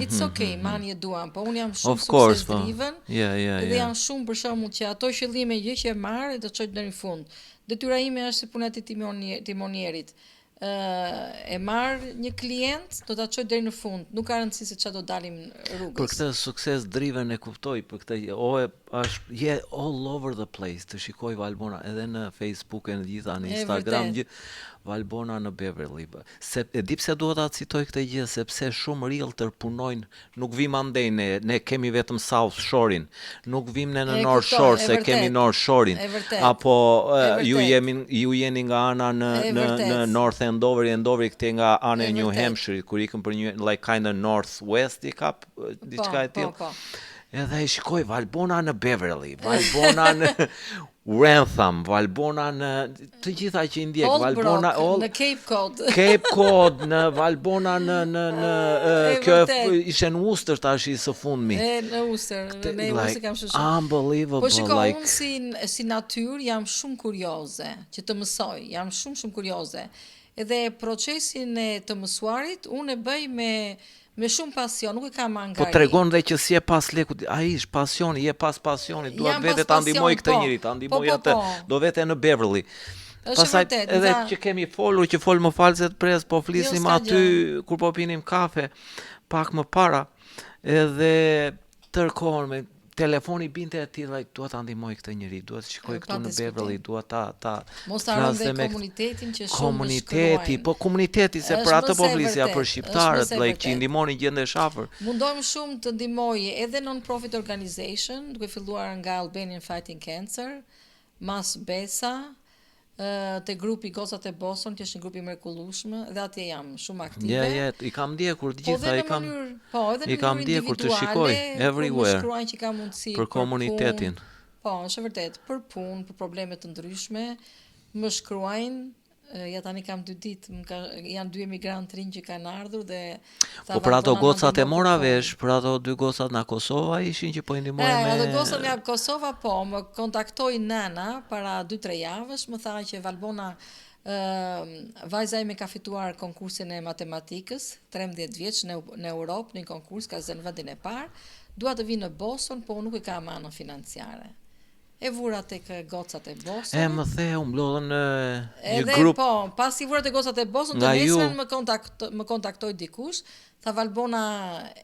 It's okay, money e duam, po unë jam shumë success driven. Dhe jam shumë për shembull që ato qëllime që e marr do të çoj deri në fund. Detyra ime është si puna e timonierit. E marr një klient, do ta çoj deri në fund, nuk ka rëndësi se çfarë do dalim rrugës. Për këtë success driven e kuptoj, për këtë është all over the place, të shikoj Valbona edhe në Facebook e në gjitha, në Instagram, Valbona në Beverly. E di pse duhet ta citoj këtë gjë, sepse shumë realtor punojnë, nuk vim andej ne kemi vetëm South Shore-in, nuk vim ne në North Shore se kemi North Shore-in. Apo ju jeni nga ana në North Andover këtej nga ana e New Hampshire, kur ikën për një like kind of Northwest i kap diçka e tillë. Edhe e shikoj Valbona në Beverly, Valbona në Wrentham, Valbona në të gjitha që i ndjek, Valbona në Cape Cod, në Valbona në kjo ishte në Worcester tash së fundmi. Në Worcester, ne Worcester kam shumë. Unbelievable. Po shikoj, unë si natyrë jam shumë kurioze që të mësoj, jam shumë kurioze. Edhe procesin e të mësuarit unë e bëj me shumë pasion, nuk e kam angari. Po tregon dhe që si e pas lekut, ai është pasioni, je pas pasioni, duhet vete ta ndihmoj këtë njeri, ta ndihmoj atë, do vete në Beverly. Pastaj edhe që kemi folur, që fol më fal se të pres, po flisnim aty kur po pinim kafe pak më para, edhe tërkohën me telefoni binte aty, duhet ta ndihmoj këtë njeri, duhet të shikoj këtu në Beverly, duhet ta mos ta rëndë komunitetin që shumë komuniteti, po komuniteti se për atë po flisja për shqiptarët, që i ndihmoni gjendë shafër. Mundojmë shumë të ndihmoj edhe non-profit organization, duke filluar nga Albanian Fighting Cancer, Mas Besa, te grupi Gocat e Boston, që është një grup i mrekullueshëm, dhe atje jam shumë aktive. I kam ndjekur të gjitha, i kam ndjekur të shikoj everywhere. Shkruajnë që ka mundësi për komunitetin. Po, është vërtet, për punë, për probleme të ndryshme, më shkruajnë. Ja tani kam 2 ditë, janë 2 emigrantë rinj që kanë ardhur dhe po për ato gocat e mora vesh, për ato 2 gocat nga Kosova ishin që po i ndihmojnë me. Ato gocat nga Kosova po, më kontaktoi nëna para 2-3 javësh, më tha që Valbona vajza ime ka fituar konkursin e matematikës, 13 vjeç në Europë, në një konkurs ka zënë vendin e parë, dua të vi në Boston, po nuk e kam anën financiare. E vura tek gocat e Boston. Më the, u mblodhen në një grup. Po, pasi vura tek gocat e Boston, të nesër më kontaktoi dikush, tha Valbona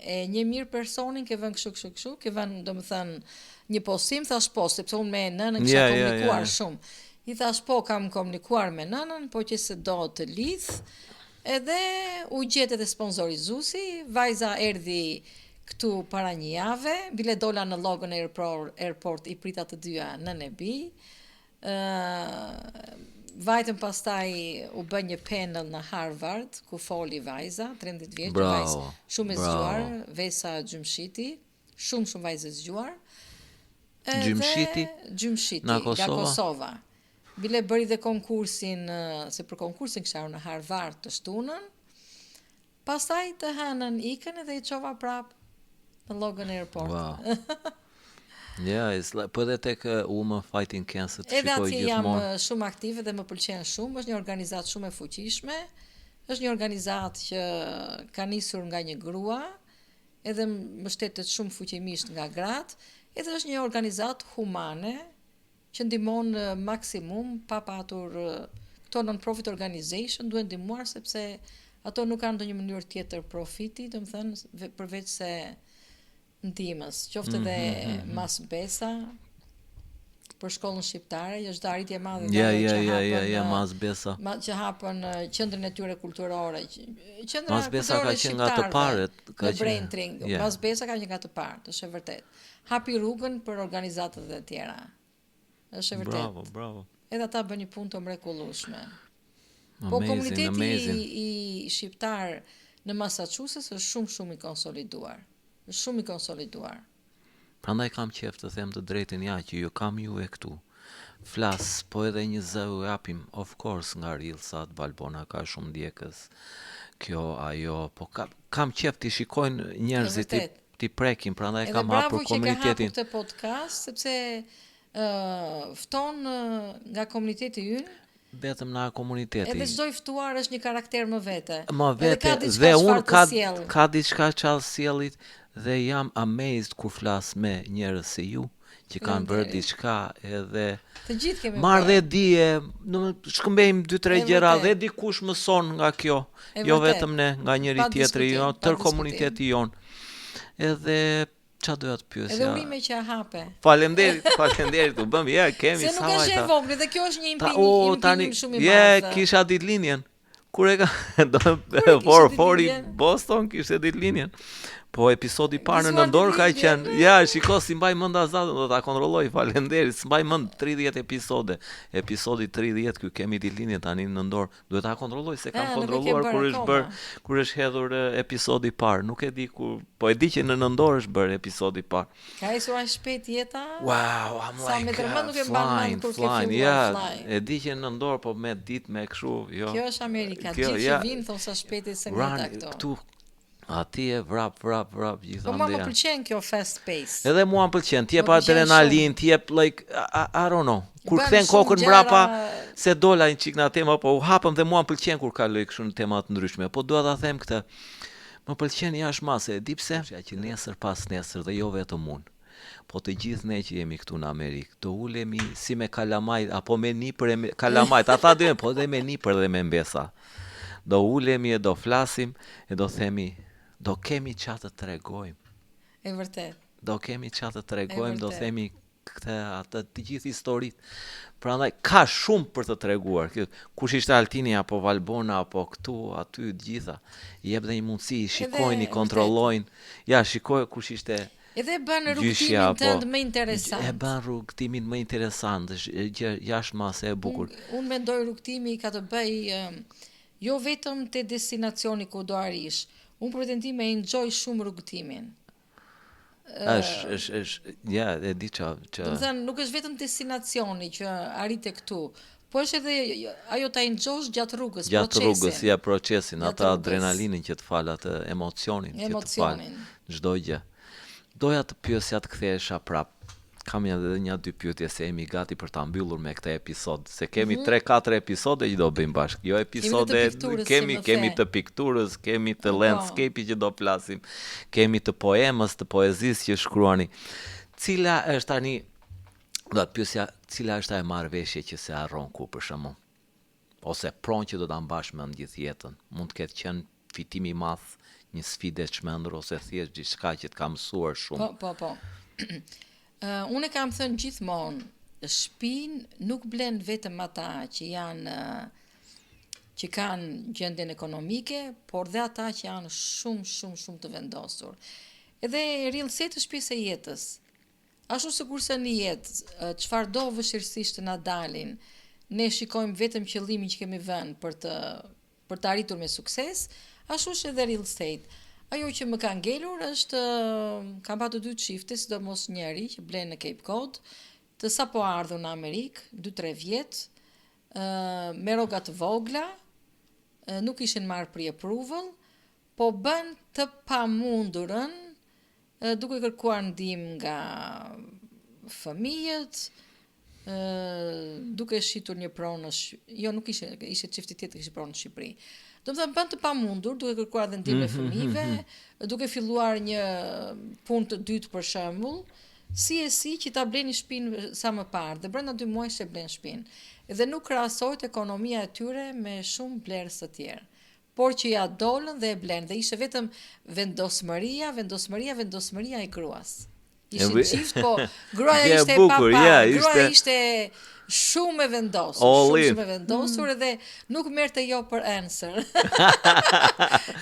e një mirë personin, ke vënë kështu, ke vënë domethënë një postim, thash po, sepse unë me nënën kisha komunikuar shumë. I thash po, kam komunikuar me nënën, po që se do të lidh, edhe u gjet edhe sponsorizuesi, vajza erdhi këtu para një jave, bile dola në Logan Airport, i prita të dyja në nebi. Vajtëm pastaj u bë një panel në Harvard, ku foli vajza, 13 vjeç, vajzë shumë e zgjuar, Vesa Gjymshiti, shumë vajzë e zgjuar. Gjymshiti, nga Kosova. Bile bëri dhe konkursin, se për konkursin kisha në Harvard të shtunën, pastaj të hënën ikën edhe i çova prap në Logan Airport. Wow. Po edhe tek Women Fighting Cancer të shikoj gjithmonë. Edhe atje jam shumë aktive dhe më pëlqen shumë, është një organizatë shumë e fuqishme, Është një organizatë që ka nisur nga një grua, edhe mbështetet shumë fuqimisht nga gratë, edhe është një organizatë humane që ndihmon maksimum pa patur këto non-profit organization duhen ndihmuar sepse ato nuk kanë ndonjë mënyrë tjetër profiti, domethënë përveç se ndihmës, qoftë edhe mas besa për shkollën shqiptare, është dhe arritje e madhe Ja, mas besa. Që hapën qendrën e tyre kulturore. Qendra Mas besa ka kulturore qenë nga të parët, në Braintree. Mas besa ka qenë nga të parët, është e vërtet. Hapi rrugën për organizatat e tjera. Është e vërtet. Bravo. Edhe ata bën një punë të mrekullueshme. Po Amazing, komuniteti i shqiptar në Massachusetts është shumë i konsoliduar. Është shumë i konsoliduar. Prandaj kam qef të them të drejtën që ju kam ju e këtu. Flas, po edhe një zë u japim, of course, nga Reelsat, Valbona ka shumë ndjekës. Kjo, ajo, po kam qef të shikojnë njerëzit ti prekim, prandaj kam hapur komunitetin. Edhe bravo që ka hapur këtë podcast, sepse fton nga komuniteti ynë. Vetëm nga komuniteti. Edhe çdo i ftuar është një karakter më vete. Dhe unë ka diçka çfarë sjellit dhe jam amazed kur flas me njerëz si ju që kanë bërë diçka edhe të gjithë kemi marrë dhe dije, shkëmbejmë 2-3 gjëra dhe dikush mëson nga kjo, jo vetëm ne, nga njëri tjetri, jo tër komuniteti jon. Edhe çfarë doja të pyesja? Edhe urime që hape. Faleminderit, u bëm, kemi sa vajta. Se nuk është e vogël dhe kjo është një impinim shumë i madh. Kisha ditëlinjen. Kur e ka Boston kishte ditëlinjen. Po episodi parë në nëndor ka qenë, shiko si mbaj mend azat, do ta kontrolloj, faleminderit, s'mbaj mend 30 episode. Episodi 30 ky kemi ditëlinjen tani në nëndor. Duhet ta kontrolloj se kam kontrolluar kur është hedhur episodi parë. Nuk e di kur, po e di që në nëndor është bërë episodi parë. Ka ecur aq shpejt jeta? Wow, I'm like flying. E di që në nëndor, po me ditë me kështu, jo. Kjo është Amerika, gjithë që vinë thonë sa shpejt se ngita këto. Ati e vrap gjithandej. Po më pëlqen kjo fast pace. Edhe mua më pëlqen, ti jep adrenalin, ti jep like I don't know. Kur kthen kokën mbrapa se dola një çik nga tema, po u hapëm dhe mua më pëlqen kur kaloj kështu në tema të ndryshme. Po dua ta them këtë. Më pëlqen jashtë mase, e di pse? Që nesër pas nesër dhe jo vetëm unë. Po të gjithë ne që jemi këtu në Amerikë, do ulemi si me kalamajt apo me nipër e kalamajt, ata dy, po dhe me nipër dhe me mbesa. Do ulemi e do flasim e do themi do kemi çfarë të tregojmë. E vërtet. Do kemi çfarë të tregojmë, do themi atë të gjithë historitë. Prandaj ka shumë për të treguar. Kush ishte Altini apo Valbona apo këtu, aty të gjitha. I jep dhe një mundësi, shikojnë, i kontrollojnë. Ja, shikoj kush ishte. Edhe bën rrugtimin tënd më interesant. E bën rrugtimin më interesant, është jashtë mase e bukur. Unë mendoj rrugtimi ka të bëj jo vetëm te destinacioni ku do arish. Unë për vendime enjoy shumë rrugtimin. E di që... Do të thënë, nuk është vetëm destinacioni që arrite këtu, po është edhe ajo ta enjosh gjatë rrugës, procesin, atë adrenalinin që të fal, atë emocionin që të fal, çdo gjë. Doja të pyesja të kthehesha prap. Kam edhe një 2 pyetje se jemi gati për ta mbyllur me këtë episod, se kemi 3-4 episode që do bëjmë bashkë. Jo episode, kemi të pikturës, kemi të landscape që do flasim, kemi të poemës, të poezisë që shkruani. Cila është tani, do të pyesja, cila është ajo marrëveshje që se harron ku për shembull? Ose pronë që do ta mbash mend gjithë jetën. Mund të ketë qenë fitim i madh, një sfidë e çmendur ose thjesht diçka që të ka mësuar shumë. Po. Unë e kam thënë gjithmonë, shtëpinë nuk blen vetëm ata që kanë gjendjen ekonomike, por dhe ata që janë shumë të vendosur. Edhe real estate është pjesë e jetës. Ashtu sikurse në jetë, çfarëdo vështirësisht të na dalin, ne shikojmë vetëm qëllimin që kemi vënë për të arritur me sukses, ashtu është edhe real estate. Ajo që më ka ngelur është, kam patur 2 çifte, sidomos njëri që blen në Cape Cod, të sapo ardhur në Amerikë, 2-3 vjet, me rroga të vogla, nuk ishin marrë pre-approval, po bën të pamundurën, duke kërkuar ndihmë nga fëmijët, duke shitur një pronë, jo nuk ishte çifti tjetër që ishte pronë në Shqipëri. Do të thënë bën të pamundur, duke kërkuar dhëntim me fëmijëve, duke filluar një punë të dytë për shembull, si që ta bleni shtëpinë sa më parë, dhe brenda 2 muajsh e blen shtëpinë. Dhe nuk krahasohet ekonomia e tyre me shumë blerës të tjerë. Por që ja dolën dhe e blen, dhe ishte vetëm vendosmëria e gruas. Ishin çift, po gruaja ishte e papar, gruaja ishte shumë e vendosur, edhe nuk merrte jo për answer.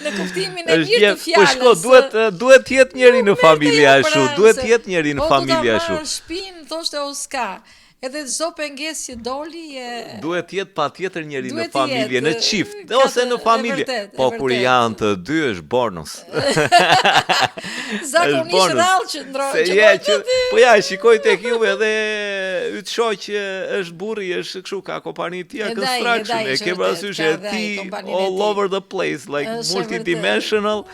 Në kuptimin e mirë të fjalës. Po duhet të jetë njëri në familje ashtu, duhet të jetë njëri në familje ashtu. Po do ta marrë shtëpinë, thoshte o s'ka. Edhe çdo pengesë që doli duhet të jetë patjetër njëri në familje, në çift ose në familje. Po kur janë të dy është bonus. Zakonisht rrallë që ndrohet. Po ja, shikoj tek juve edhe yt shoq është burri, është kështu ka kompani tjetër construction. E ke parasysh ti all over the place, like multidimensional,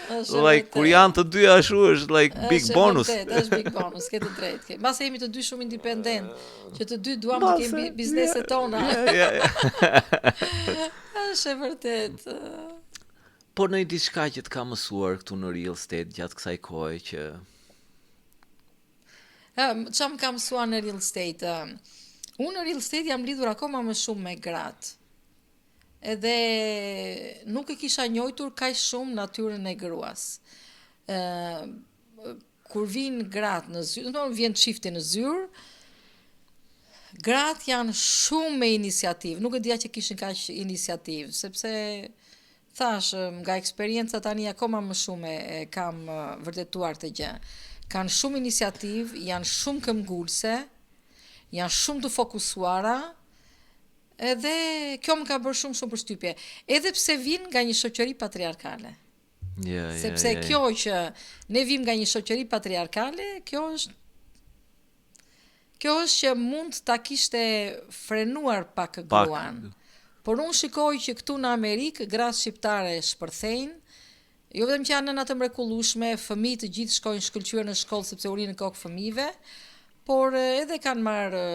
like kur janë të dy ashtu është like big bonus. Është big bonus, ke të drejtë. Mbas jemi të dy shumë independent, që të dy duam të kemi bizneset tona. Është e vërtet. Po në diçka që të ka mësuar këtu në real estate gjatë kësaj kohe që çam kam mësuar në real estate. Unë në real estate jam lidhur akoma më shumë me gratë. Edhe nuk e kisha njohur kaq shumë natyrën e gruas. Kur vin gratë në zyrë, do të vjen çifti në zyrë, gratë janë shumë me iniciativë, nuk e dija që kishin kaq iniciativë, sepse thash, nga eksperienca tani akoma më shumë e kam vërtetuar të gjë. Kanë shumë iniciativë, janë shumë këmbgulse, janë shumë të fokusuara, edhe kjo më ka bërë shumë përshtypje. Edhe pse vin nga një shoqëri patriarkale. Sepse kjo që ne vim nga një shoqëri patriarkale, kjo është që mund ta kishte frenuar pak gruan. Por unë shikoj që këtu në Amerikë gratë shqiptare shpërthejnë, jo vetëm që janë nëna të mrekullueshme, fëmijë të gjithë shkojnë shkëlqyer në shkollë sepse u rinë në kokë fëmijëve, por edhe kanë marrë,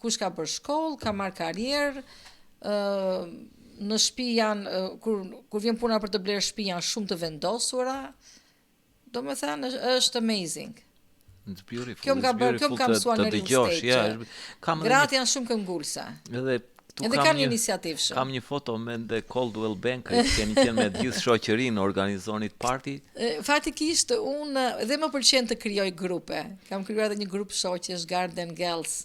kush ka bërë shkollë, ka marrë karrierë, në shtëpi janë, kur vjen puna për të blerë shtëpi janë shumë të vendosura. Domethënë është amazing. It's beautiful. Kjo më ka mësuar në real estate. Gratë janë shumë këmbgulsa. Edhe kanë iniciativë shumë. Kam një foto me The Coldwell Bank, që keni qenë me gjithë shoqërinë, organizonit party. Fatikisht unë dhe më pëlqen të krijoj grupe. Kam krijuar edhe një grup shoqësh Garden Girls.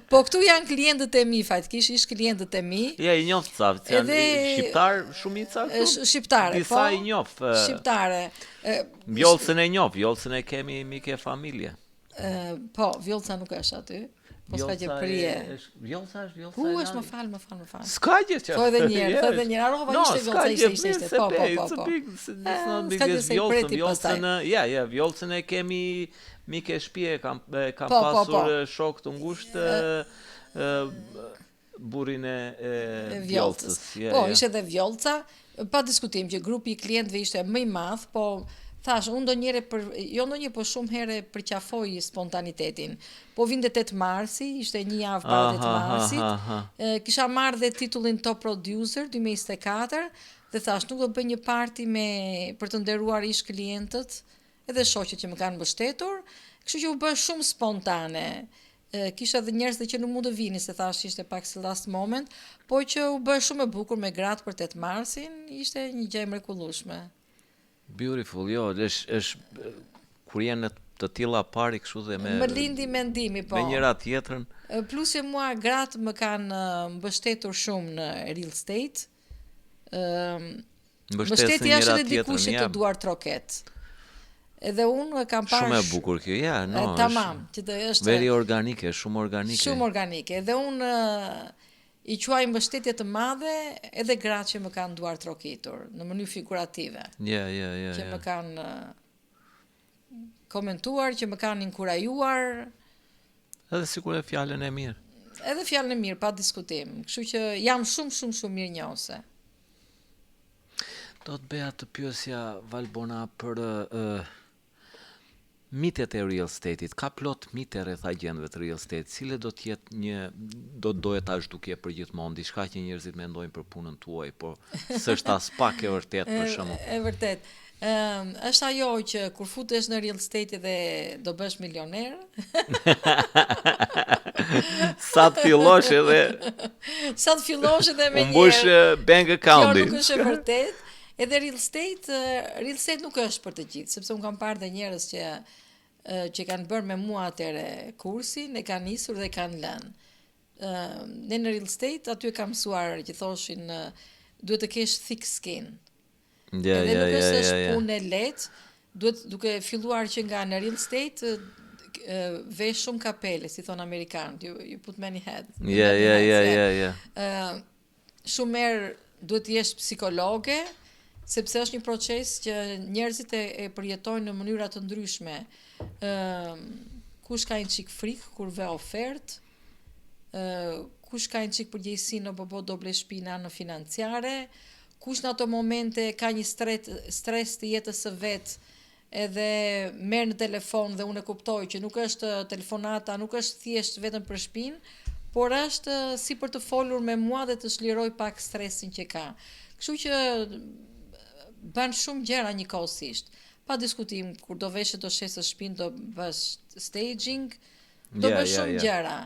Po këtu janë klientët e mi, fatikisht ish klientët e mi. Ja, i njoft sa, shqiptar shumica këtu? Shqiptare, po. Disa i njoft. Shqiptare. Vjollcën e njoft, vjollcën e kemi mike familje. Po, vjollca nuk është aty. Po s'ka gjë prije. Vjollca është. Është më fal. S'ka gjë që. Po edhe një herë. Arrova ishte. Po. S'ka gjë vjollcën. Ja, vjollcën e kemi mike shtëpie, kam pasur shok të ngushtë burrin e vjollcës. Po, ishte edhe vjollca, pa diskutim që grupi i klientëve ishte më i madh, po thash, unë po shumë herë përqafoj spontanitetin. Po vinte 8 marsi, ishte një javë para 8 marsit. Kisha marrë dhe titullin Top Producer 2024 dhe thash, nuk do bëj një party për të nderuar ish klientët, edhe shoqet që më kanë mbështetur, kështu që u bë shumë spontane. Kisha edhe njerëz që nuk mund të vinin, se thash ishte pak si last moment, po që u bë shumë e bukur me gratë për 8 marsin, ishte një gjë e mrekullueshme. Beautiful, jo, është kur janë të tilla pari kështu dhe me më lindi mendimi, po. Me njëra tjetrën. Plus që mua gratë më kanë mbështetur shumë në real estate. Mbështetja është edhe dikush që të duar troket. Edhe unë kam parë shumë e bukur kjo, ja, no. Tamam, që është very organike, shumë organike. Shumë organike. Edhe unë i quaj mbështetje të madhe edhe gratë që më kanë duar trokitur në mënyrë figurative. Që më kanë komentuar, që më kanë inkurajuar. Edhe sikur e fjalën e mirë. Edhe fjalën e mirë, pa diskutim. Kështu që jam shumë mirënjohëse. Do të bëja të pyesja Valbona për mitet e real estate-it, ka plot mite rreth agjendëve të real estate, cile do të jetë dohet ta zhdukje për gjithmonë, diçka që njerëzit mendojnë për punën tuaj, por s'është as pak e vërtet për shembull. E vërtet. Është ajo që kur futesh në real estate dhe do bësh milioner. Sa të fillosh edhe me mbush bank account-in. Kjo nuk është e vërtet. Edhe real estate nuk është për të gjithë, sepse unë kam parë dhe njerëz që kanë bërë me mua atëre kursin, e kanë nisur dhe kanë lënë. Ne në real estate aty e kam mësuar që thoshin duhet të kesh thick skin. Dhe nuk është punë e lehtë, duke filluar që nga në real estate vesh shumë kapele, si thon amerikanët, you put many heads. Shumë herë duhet të jesh psikologe, sepse është një proces që njerëzit e përjetojnë në mënyra të ndryshme. Kush ka një çik frikë kur ve ofertë, kush ka një çik përgjegjësi në do ble shtëpi në anën financiare, kush në ato momente ka një stres të jetës së vet, edhe merr në telefon dhe unë e kuptoj që nuk është telefonata, nuk është thjesht vetëm për shtëpinë, por është si për të folur me mua dhe të shliroj pak stresin që ka. Kështu që bën shumë gjëra njëkohësisht. Pa diskutim, kur do veshë do shesë shtëpinë, do bësh staging, do bësh shumë gjëra.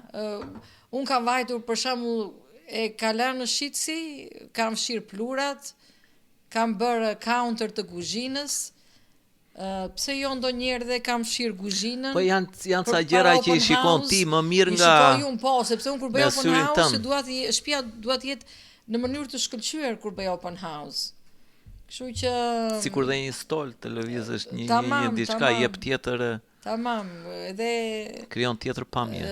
Unë kam vajtur për shembull e kalar në shitsi, kam fshir plurat, kam bërë counter të kuzhinës. Pse jo ndonjëherë dhe kam fshir kuzhinën. Po janë ca gjëra që i shikon ti më mirë nga. I shikoj unë po, sepse unë kur bëj open house, shtëpia duhet jetë në mënyrë të shkëlqyer kur bëj open house. Kështu që sikur dhe një stol televizësh, një diçka jep tjetër. Tamam, edhe krijon tjetër pamje.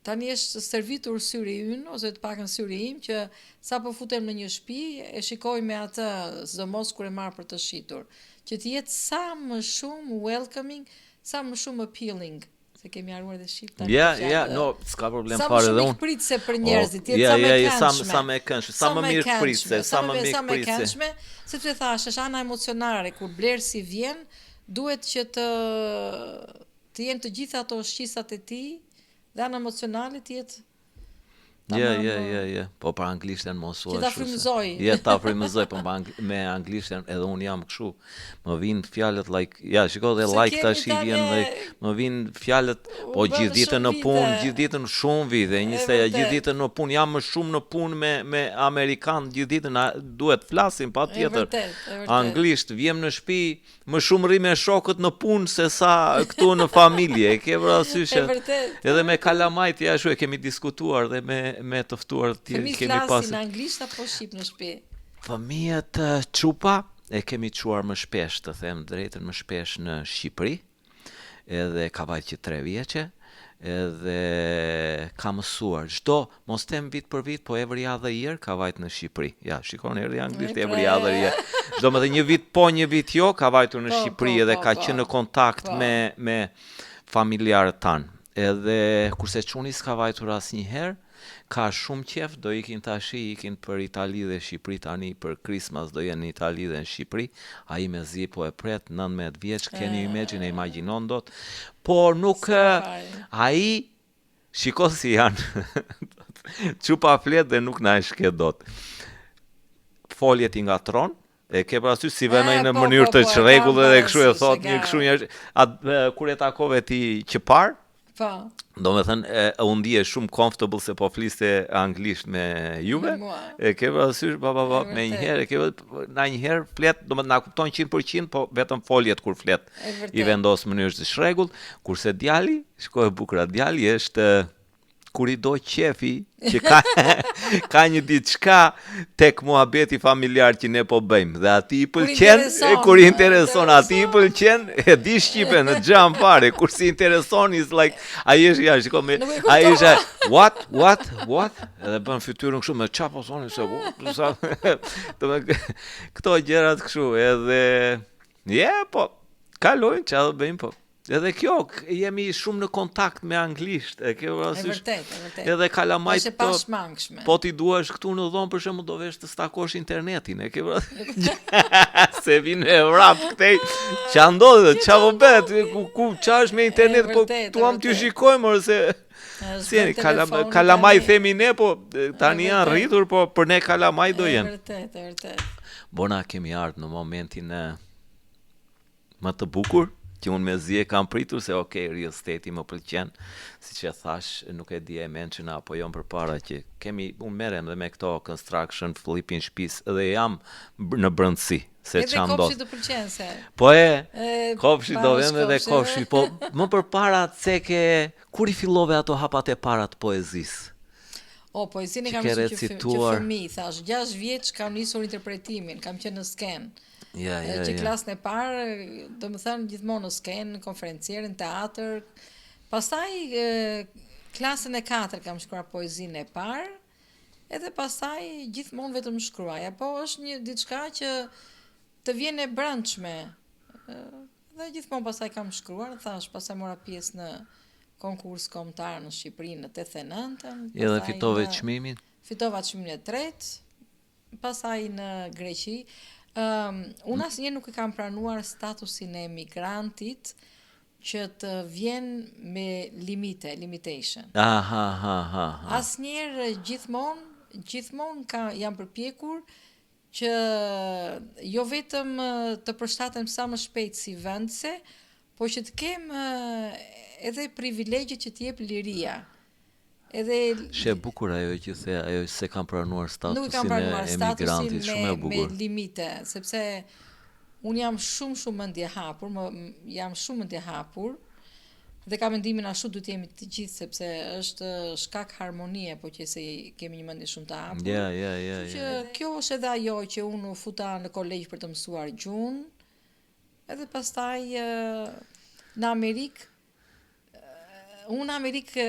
Tani është servitur syri ynë, ose të pakën syri im, që sa po futem në një shtëpi, e shikoj me atë, sidomos kur e marr për të shitur, që të jetë sa më shumë welcoming, sa më shumë appealing. Se kemi haruar dhe shqip tani. No, s'ka problem fare dhe unë. Sa më shumë pritse për njerëzit, jetë sa më këndshme, sa më mirë pritse, sa më mirë pritse. Sepse thash, është ana emocionale, kur blerësi vjen, duhet që të jenë të gjitha ato shqisat e tij, dhe ana emocionale të jetë. Po për anglishtën mos u që ta frymëzoj. Ta frymëzoj, po me anglishtën edhe unë jam kështu. Më vijnë fjalët shiko dhe tash i vjen më vijnë fjalët, po gjithë ditën në punë, gjithë ditën shumë vite, gjithë ditën në punë, jam më shumë në punë me amerikanë, gjithë ditën duhet flasim patjetër. Anglisht, vjem në shtëpi, më shumë rri me shokët në punë se sa këtu në familje, e ke parasysh. Edhe me kalamajt ashtu e kemi diskutuar dhe me të ftuar kemi pasur. Flasin anglisht apo shqip në shtëpi? Fëmijët çupa e kemi çuar më shpesh, të them drejtën, më shpesh në Shqipëri. Edhe ka vajt që 3 vjeçe, edhe ka mësuar mos them vit për vit, po every other year ka vajt në Shqipëri. Shikon erdhi anglisht every other year. Çdo më dhe një vit po, një vit jo, ka vajtur në Shqipëri edhe ka qenë në kontakt me familjarët tanë. Edhe kurse çuni s'ka vajtur asnjëherë, ka shumë qef, do ikin për Itali dhe Shqipëri tani, për Christmas do jenë në Itali dhe në Shqipëri, ai me zi po e pret, 19 vjeç, keni imagjinon dot, por nuk, ai, shiko si janë, çupa flet dhe nuk na e shket dot. Foljet i ngatron, e ke parasysh si venoj në mënyrë të çrregullë dhe kështu e thot, një kështu kur e takove ti që parë, do me thënë, unë ndije shumë comfortable se po fliste anglisht me juve, e ke parasysh, me njëherë, na njëherë flet, do me na kupton 100%, po vetëm foljet kur flet, i vendos mënyrë të shregull, kurse djali, shkoj e bukra, djali është, kur i do qefi, që ka një diçka tek muhabeti familjar që ne po bëjmë, dhe ati i pëlqen, kur i intereson, ati i pëlqen, e di shqipe në gjam fare, kur si intereson, is like, a jesh, what, edhe bën fytyrën kështu, me qa po thoni, këto gjerat kështu, edhe, po, kalojnë, që do bëjmë, po. Edhe kjo, jemi shumë në kontakt me anglisht, e ke parasysh. E vërtet. Edhe kalamajt Është e pashmangshme. po ti duash këtu në dhomë për shembull do vesh të stakosh internetin, e ke parasysh. Se vinë në Evropë këtej, ç'a ndodhet, ç'a po bëhet, ku ç'a është me internet, po tuam t'ju shikojmë ose si jeni, kalamaj themi ne, po tani janë rritur, po për ne kalamaj do jenë. E vërtet. Bona, kemi ardhur në momentin më të bukur, që unë me zi e kam pritur se real estate më pëlqen, si që thash, nuk e di e mençina apo jom për para që unë merrem dhe me këto construction, flipin shtëpis, dhe jam në brëndësi, se që ndodh. Edhe kopshi të pëlqen se. Po kopshi do vem edhe kopshi, po më për para kur i fillove ato hapat e para të poezisë? Poezinë kam nisur që fëmijë, thash, 6 vjeç kam nisur interpretimin, kam qenë në sken. Që klasën e parë, do më thënë gjithmonë në sken, konferencier, në teatr. Pastaj klasën e 4 kam shkruar poezinë e parë, edhe pastaj gjithmonë vetëm shkruaj. Po është një diçka që të vjen e brendshme. Dhe gjithmonë pastaj kam shkruar, thash, pastaj mora pjesë në konkurs kombëtar në Shqipëri në 89-ën. Edhe fitove çmimin? Fitova çmimin e tretë, pastaj në Greqi. Unë asnjëherë nuk e kam pranuar statusin e emigrantit që të vjen me limitation. Asnjëherë gjithmonë jam përpjekur që jo vetëm të përshtatem sa më shpejt si vendse, po që të kem edhe privilegjet që t'jep liria. Shë bukur ajo që the, ajo se kam pranuar statusin e emigrantit, shumë e bukur. Me limite, sepse unë jam shumë mendje hapur, jam shumë mendje hapur, dhe kam mendimin ashtu duhet jemi të gjithë, sepse është shkak harmonie, po që se kemi një mendje shumë të hapur. Që kjo është edhe ajo që unë u futa në kolegj për të mësuar gjuhën, edhe pastaj në Amerikë, unë në Amerikë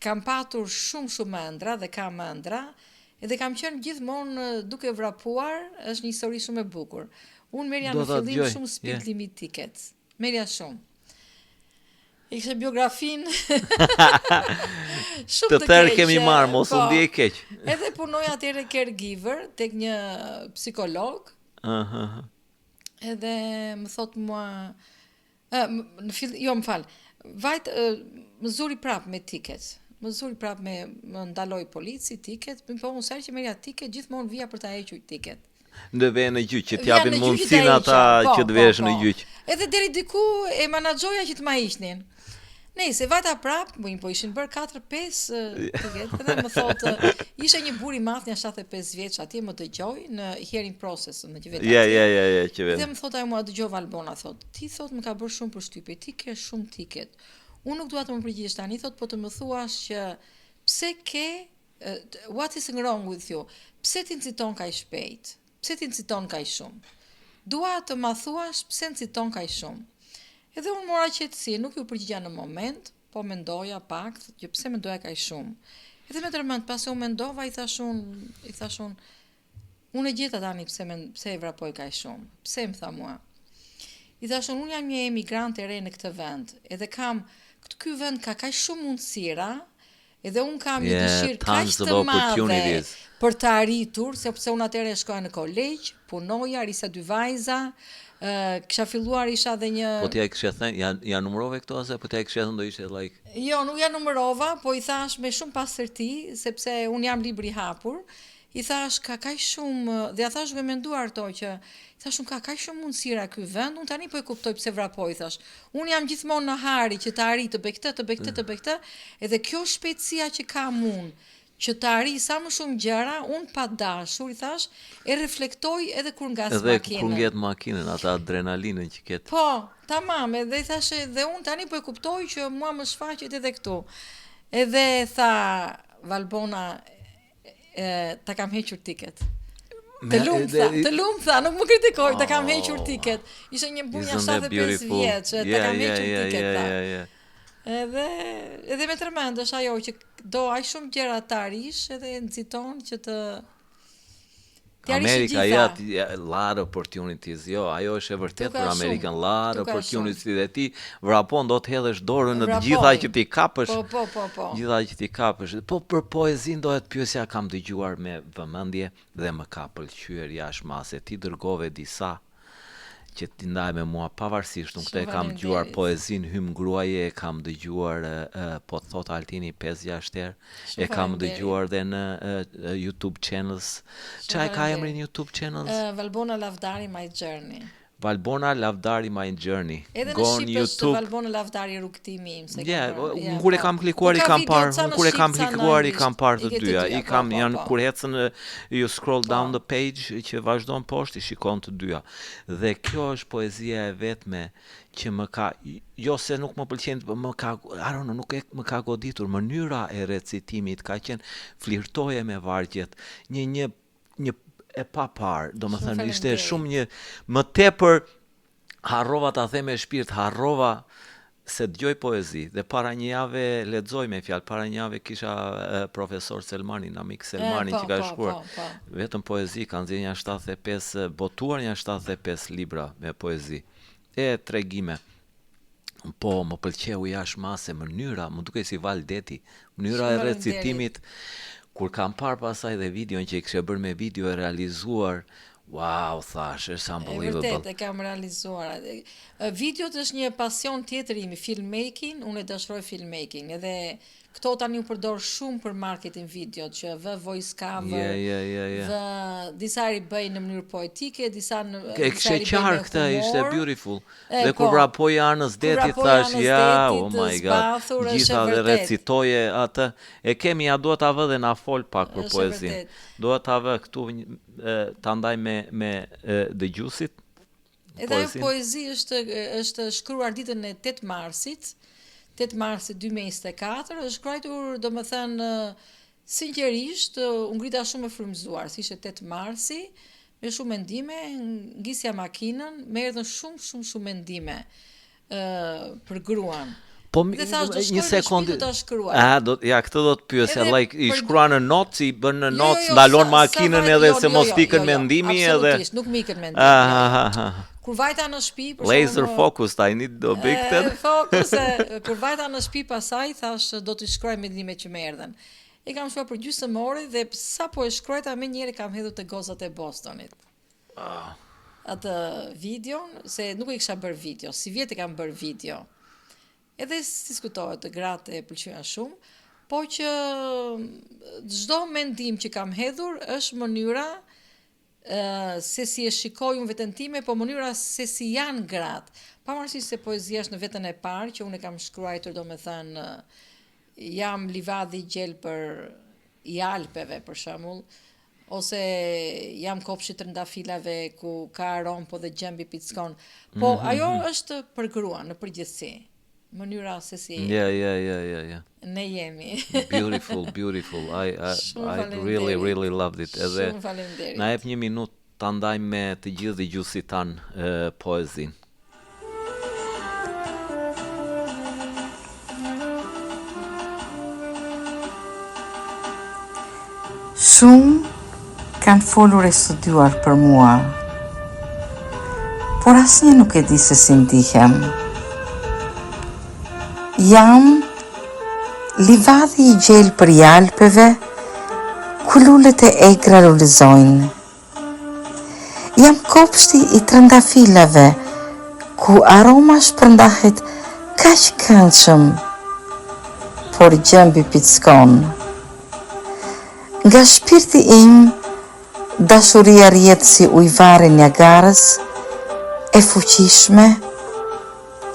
kam patur shumë ëndra dhe kam ëndra, edhe kam qenë gjithmonë duke vrapuar, është një histori shumë e bukur. Unë merja në fillim shumë speed limit tickets. Merja shumë. E kishe biografin shumë të tërë kemi marrë, mos u ndjej keq. Edhe punoj atëherë caregiver tek një psikolog. Edhe më thot mua më fal. Vajt më zuri prap me tickets. Më ndaloj polici ticket, po unë sa që merja ticket gjithmonë vija për ta hequr ticket. Në vjen në gjyq që t'japin mundësinë ata që të vesh në gjyq. Edhe deri diku e menaxhoja që të ma hiqnin. Nëse vajta prap, po ishin bër 4-5 ticket, edhe më thotë, ishte një burr i madh, një 75 vjeç, atje më dëgjoi në hearing process në që vetë. Që vetë. Dhe më thotë ai mua dëgjova Albona, thotë, ti thotë më ka bërë shumë përshtypje, ti ke shumë ticket. Unë nuk dua të më përgjigjesh tani, thotë, po të më thuash që pse ke what is wrong with you? Pse ti nxiton kaq shpejt? Pse ti nxiton kaq shumë? Dua të ma thuash pse nxiton kaq shumë. Edhe unë mora qetësi, nuk ju përgjigja në moment, po mendoja pak, që pse mendoja kaq shumë. Edhe me tërmend, pasi unë mendova, i thashun, unë e gjeta tani pse e vrapoj kaq shumë. Pse më tha mua? I thashun, unë jam një emigrant e re në këtë vend, edhe kam ky vend ka kaq shumë mundësira, edhe unë kam një dëshirë kaq të madhe për të arritur, sepse unë atëherë shkoja në kolegj, punoja, risa 2 vajza, kisha filluar isha dhe një... Po t'ja kishe thënë, ja numërove këto ase po t'ja kishe thënë do ishte like... Jo, nuk ja numërova, po i thash me shumë pastërti, sepse unë jam libri hapur, i thash ka kaq shumë, dhe ja thash duke menduar to që i thash ka kaq shumë mundësira ky vend, unë tani po e kuptoj pse vrapoj, thash. Unë jam gjithmonë në hari që të arrit të bëj këtë, edhe kjo shpejtësia që kam unë, që të arri sa më shumë gjëra, unë pa dashur, i thash, e reflektoj edhe kur ngas makinën. Edhe kur ngjet makinën, ata adrenalinën që ket. Po, tamam, edhe i thash, dhe unë tani po e kuptoj që mua më shfaqet edhe këtu. Edhe tha Valbona, ta kam hequr ticket. Të lumë tha, nuk më kritikoj, ta kam hequr ticket. Ishte një bunja 75 vjeç, ta kam hequr ticket, tha. Edhe me tërmend është ajo që do aq shumë gjëra të arish edhe nxiton që Amerika jat a lot of opportunities. Jo, ajo është e vërtet për Amerikën, lot of opportunities dhe ti vrapon do të hedhësh dorën në të gjitha që ti kapësh. Po. Gjitha që ti kapësh. Po për poezinë dohet pyesja, kam dëgjuar me vëmendje dhe më ka pëlqyer jashtëmase. Ti dërgove disa që ti ndaj me mua pavarësisht nuk të kam dëgjuar poezinë Hym gruaje, e kam dëgjuar po thot Altini 5-6 herë, e kam dëgjuar dhe në YouTube channels. Çfarë ka emrin YouTube channels? Valbona Lavdari My Journey. Valbona Lavdari My Journey. Edhe në Shqip është Valbona Lavdari rrugtimi im. Kur e kam klikuar i kam parë, kur e kam klikuar i kam parë të dyja. I kam janë kur ecën you scroll down the page që vazhdon poshtë i shikon të dyja. Dhe kjo është poezia e vetme që më ka, jo se nuk më pëlqen, më ka, nuk më ka goditur, mënyra e recitimit ka qenë flirtoje me vargjet, një e pa parë, do më thënë, ishte shumë një, më tepër harrova ta them me shpirt, harrova se dëgjoj poezi, dhe para një jave lexoj me fjalë, para një jave kisha profesor Selmanin, amik Selmanin që ka shkruar vetëm poezi, ka nxjerrë 75, botuar 75 libra me poezi, e tregime. Po, më pëlqeu jashtëmase mënyra, më duke si val deti, mënyra e recitimit. Kur kam parë pasaj dhe videon që i kështë bërë me video e realizuar, wow, thash, është unbelievable. E vërtet, e kam realizuar. Videot është një pasion tjetër imi, filmmaking, unë e dëshiroj filmmaking, edhe këto tani u përdor shumë për marketing video, që vë voice cover, vë disa i bëj në mënyrë poetike, disa i bëj në humor. Këta ishte beautiful. Dhe kur vrapoj anës detit, thash, oh my god, gjitha dhe recitoje atë. E kemi, ja duhet ta vë dhe na fol pak për poezin. Duhet ta vë këtu, ta ndaj me dëgjuesit. Edhe ajo poezi është shkruar ditën e 8 marsit, 8 marsit 2024, është shkruar, domethënë, sinqerisht, u ngrita shumë e frymëzuar, si ishte 8 marsi, me shumë mendime, ngisja makinën, më erdhën shumë mendime për gruan. Po një sekondë. Këtë do të pyesja, i shkruan në notë, i bën në notë, ndalon makinën edhe se mos ikën mendimi edhe. Absolutisht, nuk mikën mendimi. Kur vajta në shtëpi, laser focused, I need to big that. Kur vajta në shtëpi pasaj, thash do të shkruaj mendimet që më erdhen. E kam shkruar për gjysmë ore dhe sa po e shkruajta më njëherë kam hedhur te gozat e Bostonit. Atë videon, se nuk e kisha bërë video, si vjet e kam bërë video. Edhe diskutohet, gratë e pëlqyen shumë, po që çdo mendim që kam hedhur është mënyra se si e shikoj unë veten time, po mënyra se si janë gratë. Pavarësisht se poezia është në veten e parë që unë kam shkruar, domethënë jam livadhi i gjel për i Alpeve për shembull, ose jam kopshi trëndafilave ku ka aromë po dhe gjembi pickon. Po ajo është për gruan në përgjithësi. Mënyra se si ne jemi. Beautiful. I really loved it. Edhe na jep një minutë ta ndajmë me të gjithë dëgjuesit tan poezin. Shumë kanë folur e studiuar për mua, por asnjë nuk e di se si ndihem. Jam livadhi i gjel për i Alpeve, ku lulet e egra lulëzojnë. Jam kopshti i trëndafilave, ku aroma shpërndahet kaq këndshëm, por gjembi pickon. Nga shpirti im, dashuria rrjedh si ujvari i Niagarës, e fuqishme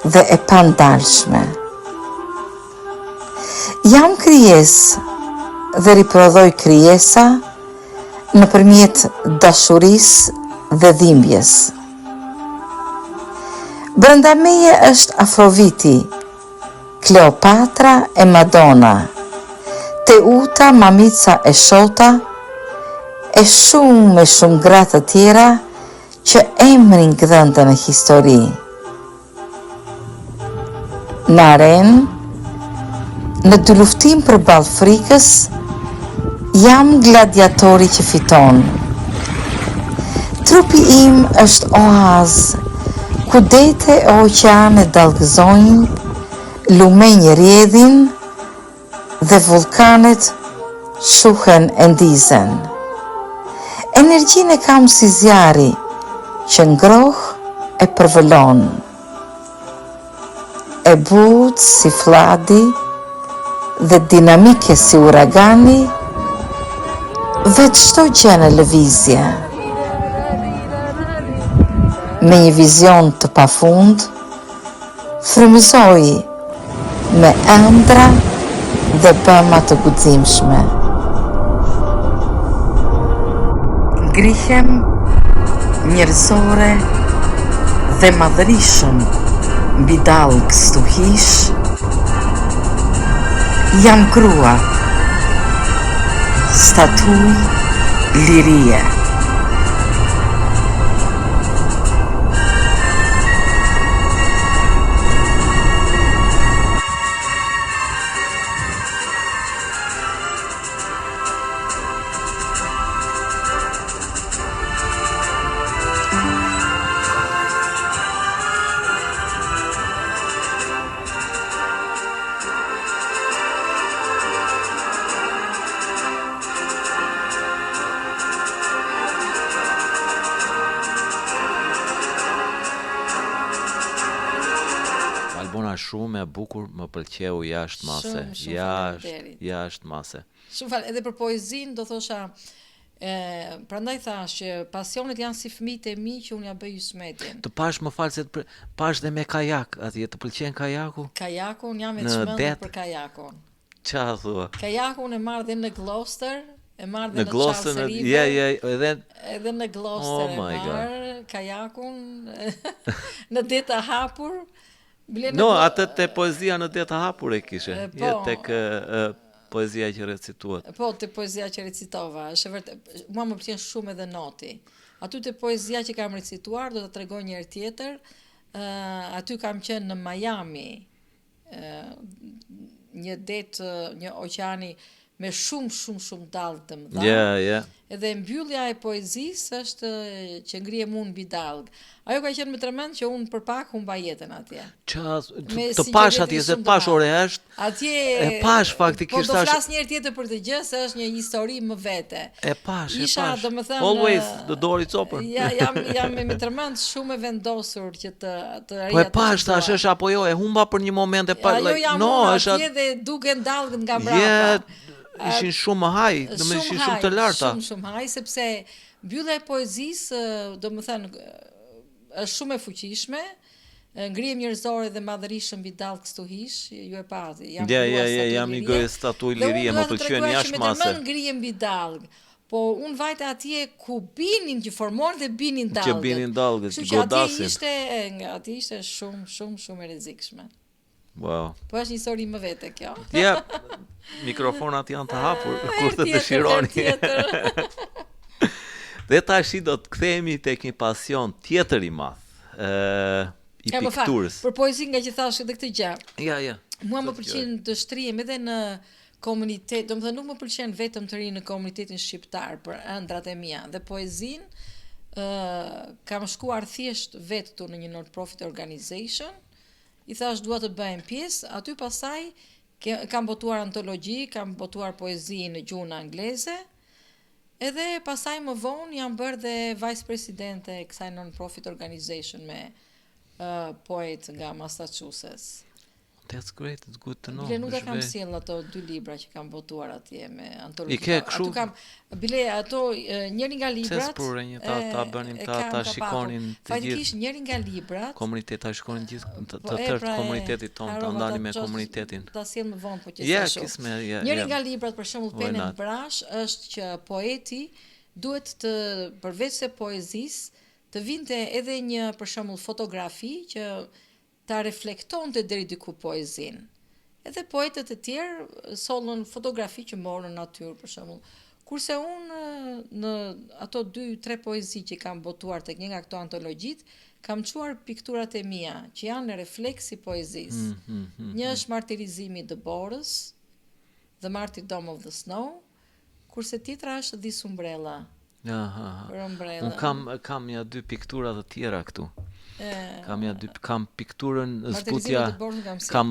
dhe e pandalshme. Jam krijesë dhe riprodhoj krijesa nëpërmjet dashurisë dhe dhimbjes. Brenda meje është Afroditi, Kleopatra e Madonna, Teuta, Mamica e Shota, e shumë gratë të tjera që emrin gdhënte në histori. Në arenë, në dy luftim përballë frikës, jam gladiatori që fiton. Trupi im është oazë, ku dete e oqeane dallgëzojnë, lumenj rjedhin dhe vulkanet shuhen e ndizen. Energjinë e kam si zjarri që ngroh e përvëllon. E butë si fladi dhe dinamike si uragani, vetë çdo gjë në lëvizje. Me një vizion të pafund, frymëzoi me ëndra dhe bëma të guximshme. Ngrihem njerëzore dhe madhërishëm mbi dallg stuhish, jam grua, statuj lirie. Albona shumë e bukur, më pëlqeu jashtë mase. Shumë faleminderit. Jashtë mase. Shumë falë, edhe për poezinë do thosha, prandaj thash që pasionet janë si fëmijët e mi që unë ja bëj Hysmetin. Të pash më falë se pash dhe me kajak, atje të pëlqen kajaku? Kajakun jam e Në çmendur det? për kajakun. Qa thua? Kajakun e marr dhe në Gloucester, e marr dhe Në në Gloucester, Charles River. edhe Edhe në Gloucester Oh my e marr kajakun në det të hapur. Bile në No, Glo- atë te poezia në det të hapur e kishe. Po. Jo tek poezia që recituat. Po, të poezia që recitova, është vërtet, mua më pëlqen shumë edhe noti. Aty të poezia që kam recituar, do të tregoj një herë tjetër, aty kam qenë në Miami, një det, një oqeani me shumë dallg të mëdha. Ja. Edhe mbyllja e poezisë është që ngrihem unë mbi dallg. Ajo ka qenë më tremend që unë për pak humba jetën atje. Qa, Me të pash sinqeritetin atje, se shumë të pash madh. ore është, Atje e pash faktikisht po do tash- flas një herë tjetër për të gjë se është një histori më vete. e pash. Domethënë, Always, the door is open. Jam me tremend shumë e vendosur që të Po e rija. pash, tash është apo jo, e humba për një moment e pa, Ajo jam no, unë është atje dhe duken dallgët nga Je, mbrapa. ishin shumë haj, do me ishin shumë të larta. Shumë haj, sepse mbyllja e poezisë, domethënë, është shumë e fuqishme, ngrihem njerëzore dhe madhërishëm mbi dallg stuhish, ju e pati. Jam një gojë statuj lirie, më pëlqen jashtë mase. Dhe unë ngrihem mbi dallg. Po unë vajte atje ku binin, që formohen dhe binin dallgët. Që binin dallgët, Kështu që godasin. atje ishte shumë e rrezikshme. Wow. Po është një histori më vete kjo. Ja, mikrofonat janë të hapur, kur të dëshironi. Dhe tash do të kthehemi tek një pasion tjetër i madh, i pikturës. Për poezi nga që thash edhe këtë gjë. Ja. Mua më pëlqen të shtrihem edhe në komunitet, domethënë nuk më pëlqen vetëm të ri në komunitetin shqiptar për ëndrat e mia dhe poezinë. Kam shkuar thjesht vetë këtu në një non-profit organization. I thash dua të bëhem pjesë, aty pasaj kam botuar antologji, kam botuar poezi në gjuhën angleze. Edhe pasaj më vonë jam bërë dhe vice presidente e kësaj non-profit organization me poet nga Massachusetts. That's great, it's good to know. Bile nuk e kam sjell ato 2 libra që kam botuar atje me antologji. I ke kështu? Ato kam, bile ato njëri nga librat. Pse një ta bënim ta shikonin të gjithë. Fatikisht njëri nga librat. Komuniteti ta shikonin gjithë të tërë komunitetit tonë, ta ndani me komunitetin. Ta sjell më vonë po që Ja, s'është. kisme, Njëri nga librat për shembull Penën Brash është që poeti duhet të përveç se poezisë të vinte edhe një për shembull fotografi që ta reflektonte deri diku poezinë. Edhe poetët e tjerë sollën fotografi që morën në natyrë për shembull. Kurse unë në ato 2-3 poezi që kam botuar tek një nga këto antologjit, kam çuar pikturat e mia që janë në refleks si poezisë. Një është Martirizimi i Dëborës, The Martyrdom of the Snow, kurse tjetra është This Umbrella. për umbrellën. Unë kam ja 2 piktura të tjera këtu. Kam pikturën zbutja, kam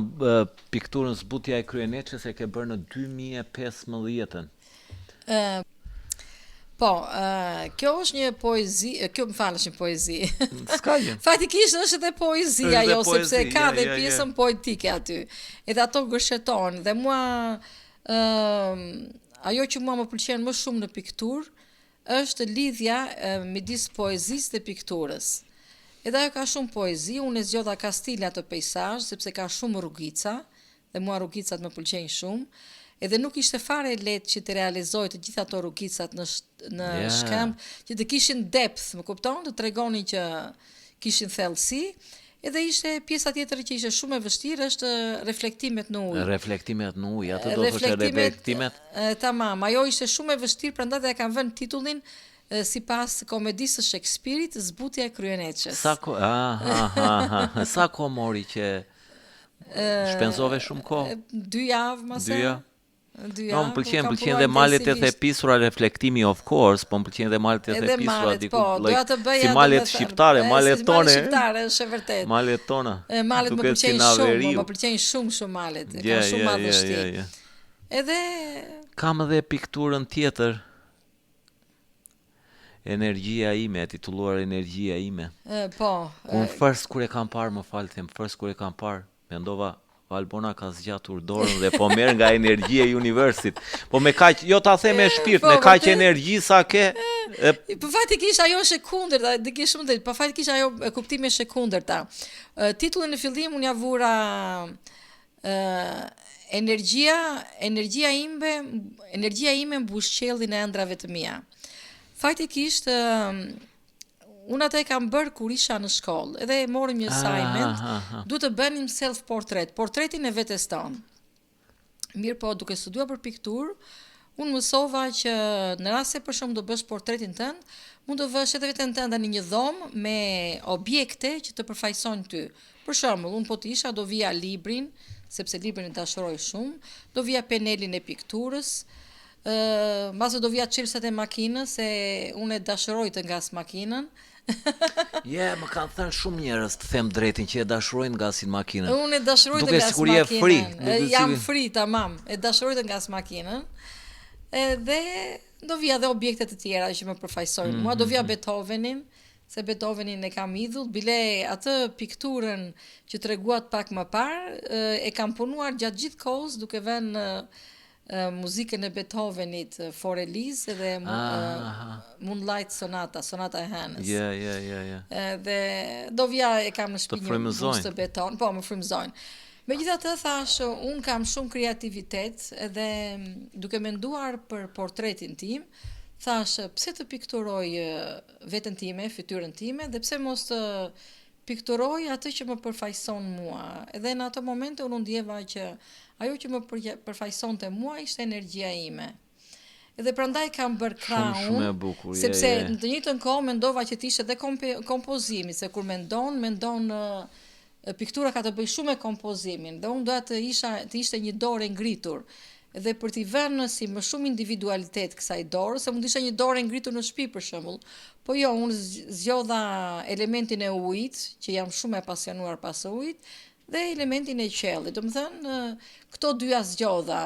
pikturën zbutja e Kryeneçës e ke bërë në 2015. Po, kjo është një poezi, kjo më falësh një poezi. S'ka gjë. Fatikisht është edhe poezia Është jo, dhe poezi, sepse ka dhe ja. pjesën poetike aty. Edhe ato gërsheton dhe mua ajo që mua më pëlqen më shumë në pikturë është lidhja midis poezisë dhe pikturës. Edhe ajo ka shumë poezi, unë e zgjodha Kastila të peizazh sepse ka shumë rrugica dhe mua rrugicat më pëlqejnë shumë. Edhe nuk ishte fare lehtë që të realizoj të gjitha ato rrugicat në shkëmb, që të kishin depth, më kupton, të tregonin që kishin thellësi. Edhe ishte pjesa tjetër që ishte shumë e vështirë është reflektimet në ujë. Reflektimet në ujë, atë do të thoshte reflektimet. Tamam, ajo ishte shumë e vështirë, prandaj e kam vënë titullin sipas komedisë së Shakespeare-it, Zbutja e Kryeneçës. Sa kohë mori që shpenzove shumë kohë? 2 javë, më sa. 2 javë. Më pëlqen dhe malet e thepisura, reflektimi of course, po më pëlqen dhe malet e thepisura diku si malet shqiptare, malet tone. Shqiptare, është e vërtet. Malet tona. Malet më pëlqejnë shumë, më pëlqejnë shumë malet, kanë shumë madhështi. Edhe kam edhe pikturën tjetër. Energjia ime, titulluar Energjia ime. Po. Unë first kur e kam parë, kur e kam parë, mendova Albona ka zgjatur dorën dhe po merr nga energjia e universit. Po me kaq, jo ta them me shpirt, me kaq energji sa ke. Po fatikisht ajo është e kundërta, di shumë drejt, po fatikisht ajo kuptimi është e kundërta. Titullin në fillim unë ja vura energjia ime mbush qiellin e ëndrave të mia. Fatikisht unë atë e kam bërë kur isha në shkollë, edhe e morim një assignment, du të bënim self-portrait, portretin e vetes tonë. Mirë po, duke studuar për pikturë, unë mësova që në rast se për shembull do bësh portretin tënd, mund të vësh edhe veten tënde në një dhomë me objekte që të përfaqësojnë ty. Për shembull, unë po të isha do vija librin, sepse librin e dashuroj shumë, do vija penelin e pikturës, mbase do vija çelësat e makinës, se unë e dashuroj të ngas makinën. Më kanë thënë shumë njerëz të them drejtin që e dashurojnë të ngasin makinën. Unë e dashuroj të ngas makinën. Jam free, tamam. E dashuroj të ngas makinën. Dhe do vija dhe objekte të tjera që më përfaqësojnë. Mua do vija Beethovenin, se Beethovenin e kam idhull, bile atë pikturën që treguat pak më parë, e kam punuar gjatë gjithë kohës duke vënë muzikën e Beethovenit, For Elise dhe Moonlight Sonata e Hannes. Dhe do vija e kam në shtëpi një bust të beton, po më frymëzojnë. Megjithatë thash, unë kam shumë kreativitet edhe duke menduar për portretin tim, thash pse të pikturoj veten time, fytyrën time dhe pse mos të pikturoj atë që më përfaqëson mua. Edhe në ato momente unë ndjeva që ajo që më përfaqësonte mua ishte energjia ime. Edhe prandaj kam bërë krahun, sepse në të njëjtën kohë mendova që të ishte edhe kompozimi, se kur mendon piktura ka të bëjë shumë me kompozimin, dhe unë doja të ishte një dorë ngritur. Dhe për t'i vënë si më shumë individualitet kësaj dorë, se mund të ishte një dorë ngritur në shtëpi për shembull. Po jo, unë zgjodha elementin e ujit, që jam shumë e pasionuar pas ujit, dhe elementin e qiellit. Domethënë, këto dyja zgjodha,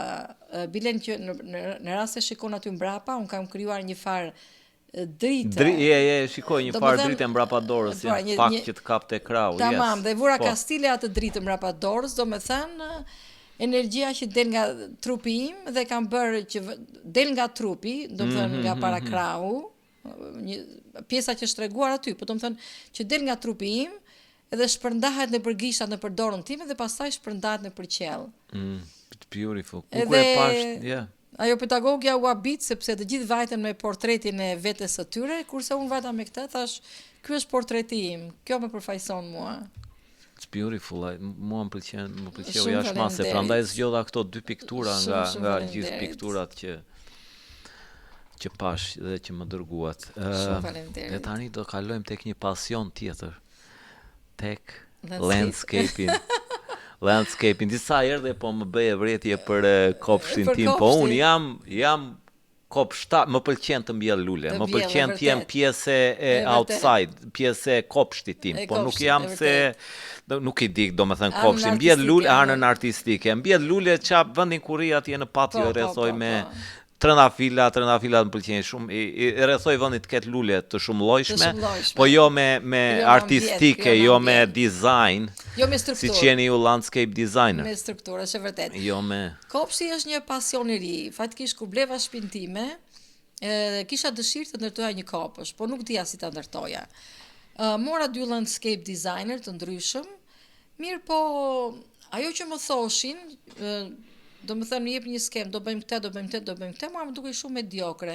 bilen që në rast se shikon aty mbrapa, un kam krijuar një farë drite. Shikoj një farë drite mbrapa dorës, pak që të kapte krahu. Tamam, dhe vura kastile atë dritë mbrapa dorës, domethënë energjia që del nga trupi im dhe kam bërë që del nga trupi, domethënë nga para krahu, pjesa që është treguar aty, po domethënë që del nga trupi im edhe shpërndahet nëpër gishtat nëpër dorën time dhe pastaj shpërndahet nëpër qiell. Beautiful. Ku e pash, ajo pedagogja u habit sepse të gjithë vajten me portretin e vetes së tyre, kurse unë vajta me këtë, thash, ky është portreti im, kjo më përfaqëson mua. It's beautiful. Mua më pëlqeu jashtëmase, prandaj zgjodha këto 2 piktura nga gjithë pikturat që pash dhe që më dërguat. Shumë faleminderit. Dhe tani do kalojmë tek një pasion tjetër. Tek landscaping. Landscaping. Disa herë dhe po më bëj vretje për kopshtin tim, po unë jam kopshta, më pëlqen të mbjell lule, më pëlqen të jem pjesë e outside, pjesë e kopshtit tim, po nuk jam se nuk i di, domethënë kopshti, mbjell lule anën artistike, mbjell lule çap vendin ku rri atje në patio e rrethoj me trëndafila më pëlqejnë shumë, i rrethoj vendit të ketë lule të shumëllojshme, po jo me artistike, jo me design, jo me strukturë. Si jeni ju landscape designer. Me strukturë, është e vërtet. Jo me. Kopshti është një pasion i ri. Fatikisht kur bleva shtëpinë time, kisha dëshirë të ndërtoja një kopësht, po nuk dija si ta ndërtoja. Mora 2 landscape designer të ndryshëm, mirë po ajo që më thoshin, do më thënë jep një skem, do bëjmë këtë, mua më duke shumë mediokre.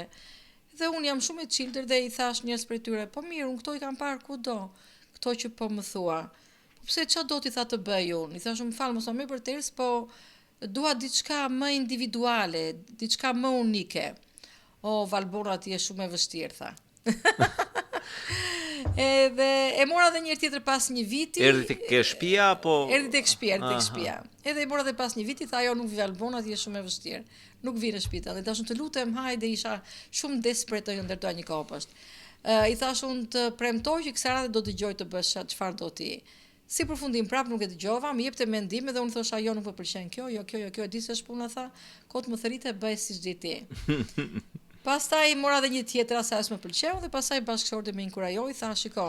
Dhe unë jam shumë e çiltër dhe i thash njerëz prej tyre, po mirë, unë këto i kam parë kudo, këto që po më thua. Pse çfarë do t'i tha të bëj unë? I thash më fal, mos më përters, po dua diçka më individuale, diçka më unike. O, Valbora, ti je shumë e vështirë, tha. Edhe e mora edhe një tjetër pas një viti. Erdhi tek shtëpia apo? Erdhi tek shtëpia. Edhe e mora edhe pas një viti, tha ajo nuk vi Valbona, ti je shumë e vështirë. Nuk vi në shtëpi. Dhe dashun të lutem, hajde, isha shumë desperate të ndërtoja një kopësht. I thash unë të premtoj që kësaj radhe do dëgjoj të bësh çfarë do ti. Si përfundim prap nuk e dëgjova, më jepte mendim dhe unë thosha jo nuk më pëlqen kjo, kjo, di se është puna, tha, kot më thërite bëj siç di ti. Pastaj mora edhe një tjetër asaj as më pëlqeu dhe pastaj bashkëshorti më inkurajoi, tha shiko,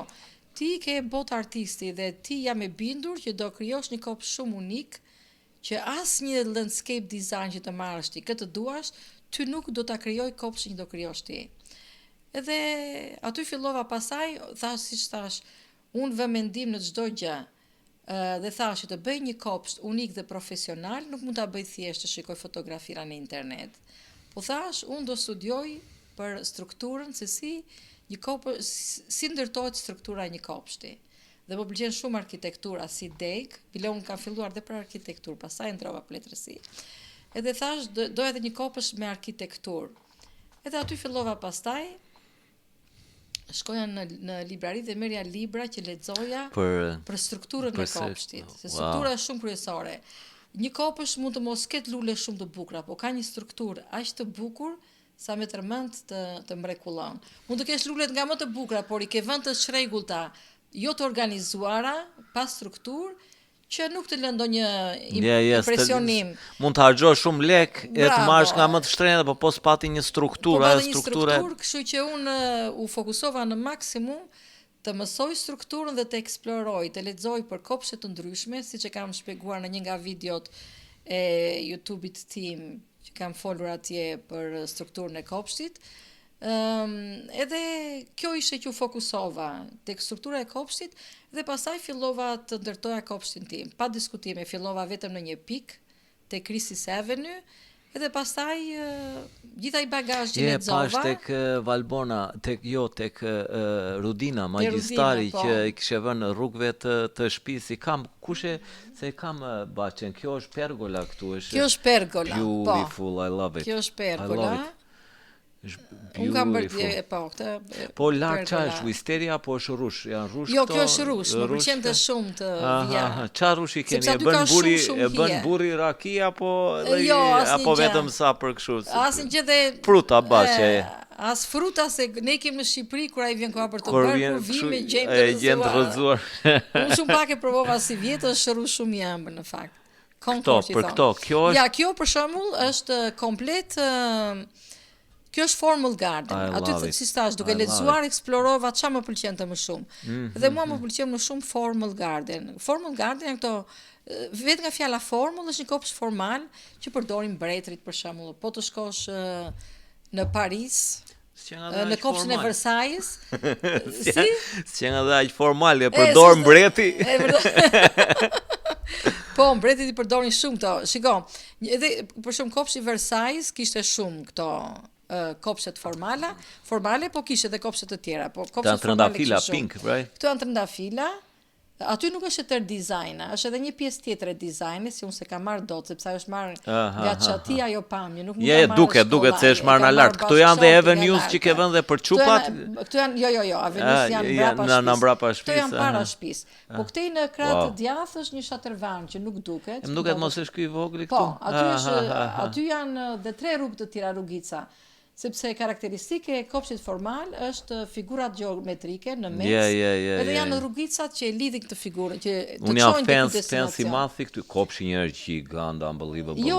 ti ke botë artisti dhe ti jam e bindur që do krijosh një kopshtë shumë unik që asnjë landscape design që të marrësh ti, këtë duash, ty nuk do ta krijoj kopshtin që do krijosh ti. Edhe aty fillova pastaj, thash siç thash, unë vë mendim në çdo gjë. Dhe thash që të bëj një kopsht unik dhe profesional, nuk mund ta bëj thjesht të shikoj fotografira në internet. Po thash, unë do studioj për strukturën se si ndërtohet struktura e një kopshti. Dhe më pëlqen shumë arkitektura si deg, bile unë kam filluar dhe për arkitekturë, pastaj ndrova pletërsi. Edhe thash, doja edhe një kopsht me arkitekturë. Edhe aty fillova pastaj, shkoja në librari dhe merja libra që lexoja për strukturën e kopshtit. Se struktura është shumë kryesore. Një kopësht mund të mos ketë lule shumë të bukura, po ka një strukturë aq të bukur sa me tërmend të mrekullon. Mund të kesh lulet nga më të bukura, por i ke vend të shregullta, jo të organizuara, pa strukturë, që nuk të lëndo një impresionim. Mund të harxhosh shumë lek e të marrësh nga më të shtrenjta, po pos pati një strukturë, kështu që unë u fokusova në maksimum të mësoj strukturën dhe të eksploroj, të lexoj për kopshte të ndryshme, siç e kam shpjeguar në një nga videot e YouTube-it tim, që kam folur atje për strukturën e kopshtit. Edhe kjo ishte që u fokusova tek struktura e kopshtit dhe pastaj fillova të ndërtoja kopshtin tim. Pa diskutime, fillova vetëm në një pikë tek Christie's Avenue, edhe pastaj gjithaj bagazhin e lexova. Pash tek Valbona, tek Rudina, magjistari që i kishe vënë rrugëve të shtëpisë, se kam baçen. Kjo është pergola këtu, është. Kjo është pergola. Beautiful, I love it. Kjo është pergola. Unë kam bërë po lartë qa është Wisteria, apo është rush? Janë rush jo, kjo është rush, më pëlqen të shumë të vija. Qa rush i keni? E bën burri rakia, apo vetëm sa për kështu? Asnjë gjë dhe fruta bashe. As fruta, se ne kemi në Shqipëri, kur ai vjen koha për të bërë, kur vi me gjendë të rrëzuar. Unë shumë pak e provova si vjetë, është rush shumë i ëmbël në fakt. Për këto, kjo është... Ja, kjo për shembull është komplet... Kjo është Formal Garden. Aty si thash, duke lexuar, eksplorova çfarë më pëlqente më shumë. Dhe mua më pëlqen më shumë Formal Garden. Formal Garden janë këto vetë nga fjala formal është një kopsht formal që përdorin mbretërit për shembull. Po të shkosh në Paris, në kopshtin e Versailles, si janë edhe aq formale, përdor mbreti. Po, mbretit i përdorin shumë këto. Shiko, edhe për shumë kopshti i Versailles kishte shumë këto kopshtet formale, po kishte edhe kopshte të tjera, po kopshtet formale trëndafila pink, right? Këto janë trëndafila. Aty nuk është tërë dizajn, është edhe një pjesë tjetër e dizajnit, si unë se kam marrë dot, sepse ajo është marrë nga çatia ajo pamje, nuk mund ta marrësh. Duket se është marrë nga lart. Këto janë dhe avenues që ke vënë dhe për çupat. Këto janë jo, avenues janë mbrapa shtëpisë. Këto janë para shtëpisë. Po këtej në krah të djathtë është një shatërvan që nuk duket. Më duket mos është ky i vogël këtu. Po, aty janë dhe 3 rrugë të tjera rrugica. sepse karakteristike e kopshtit formal është figurat geometrike në mes, edhe janë rrugicat që e lidhin këtë figurë, që të Unë jam çojnë tek fans i destinacion. madh i këty kopshi një gigant, unbelievable. Jo,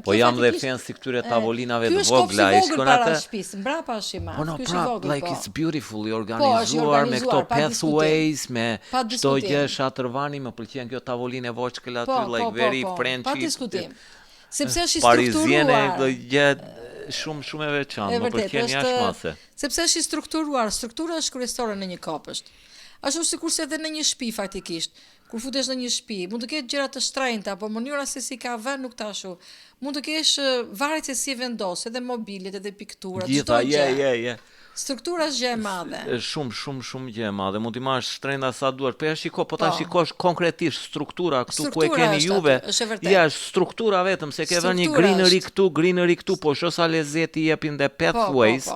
po jam dhe fans i këtyre tavolinave të vogla, e shkon atë. Shtëpisë, mbrapa është i madh. Po no, prap, like it's beautifully është organizuar me këto pathways, me pa çdo diskutim. gjë shatërvani, më pëlqen kjo tavolinë e voçkël aty, like very Frenchy. Pa diskutim. Sepse është i Pariziene, strukturuar. do gjë shumë e veçantë, më pëlqen jashtëmase. Sepse është i strukturuar, struktura është kryesore në një kopësht. Ashtu sikurse edhe në një shtëpi faktikisht. Kur futesh në një shtëpi, mund të ketë gjëra të shtrenjta, po mënyra se si ka vënë nuk tashu. Mund të kesh varet se si e vendos, edhe mobiljet, edhe pikturat, çdo gjë. Struktura është gjë e madhe. Shumë gjë e madhe. Mund t'i marrësh shtrenjta sa duart. Po ja shiko, po ta shikosh konkretisht struktura këtu ku e keni juve. Ja, struktura vetëm se ke vënë një greenery këtu, po shoh sa lezeti jepin dhe pathways.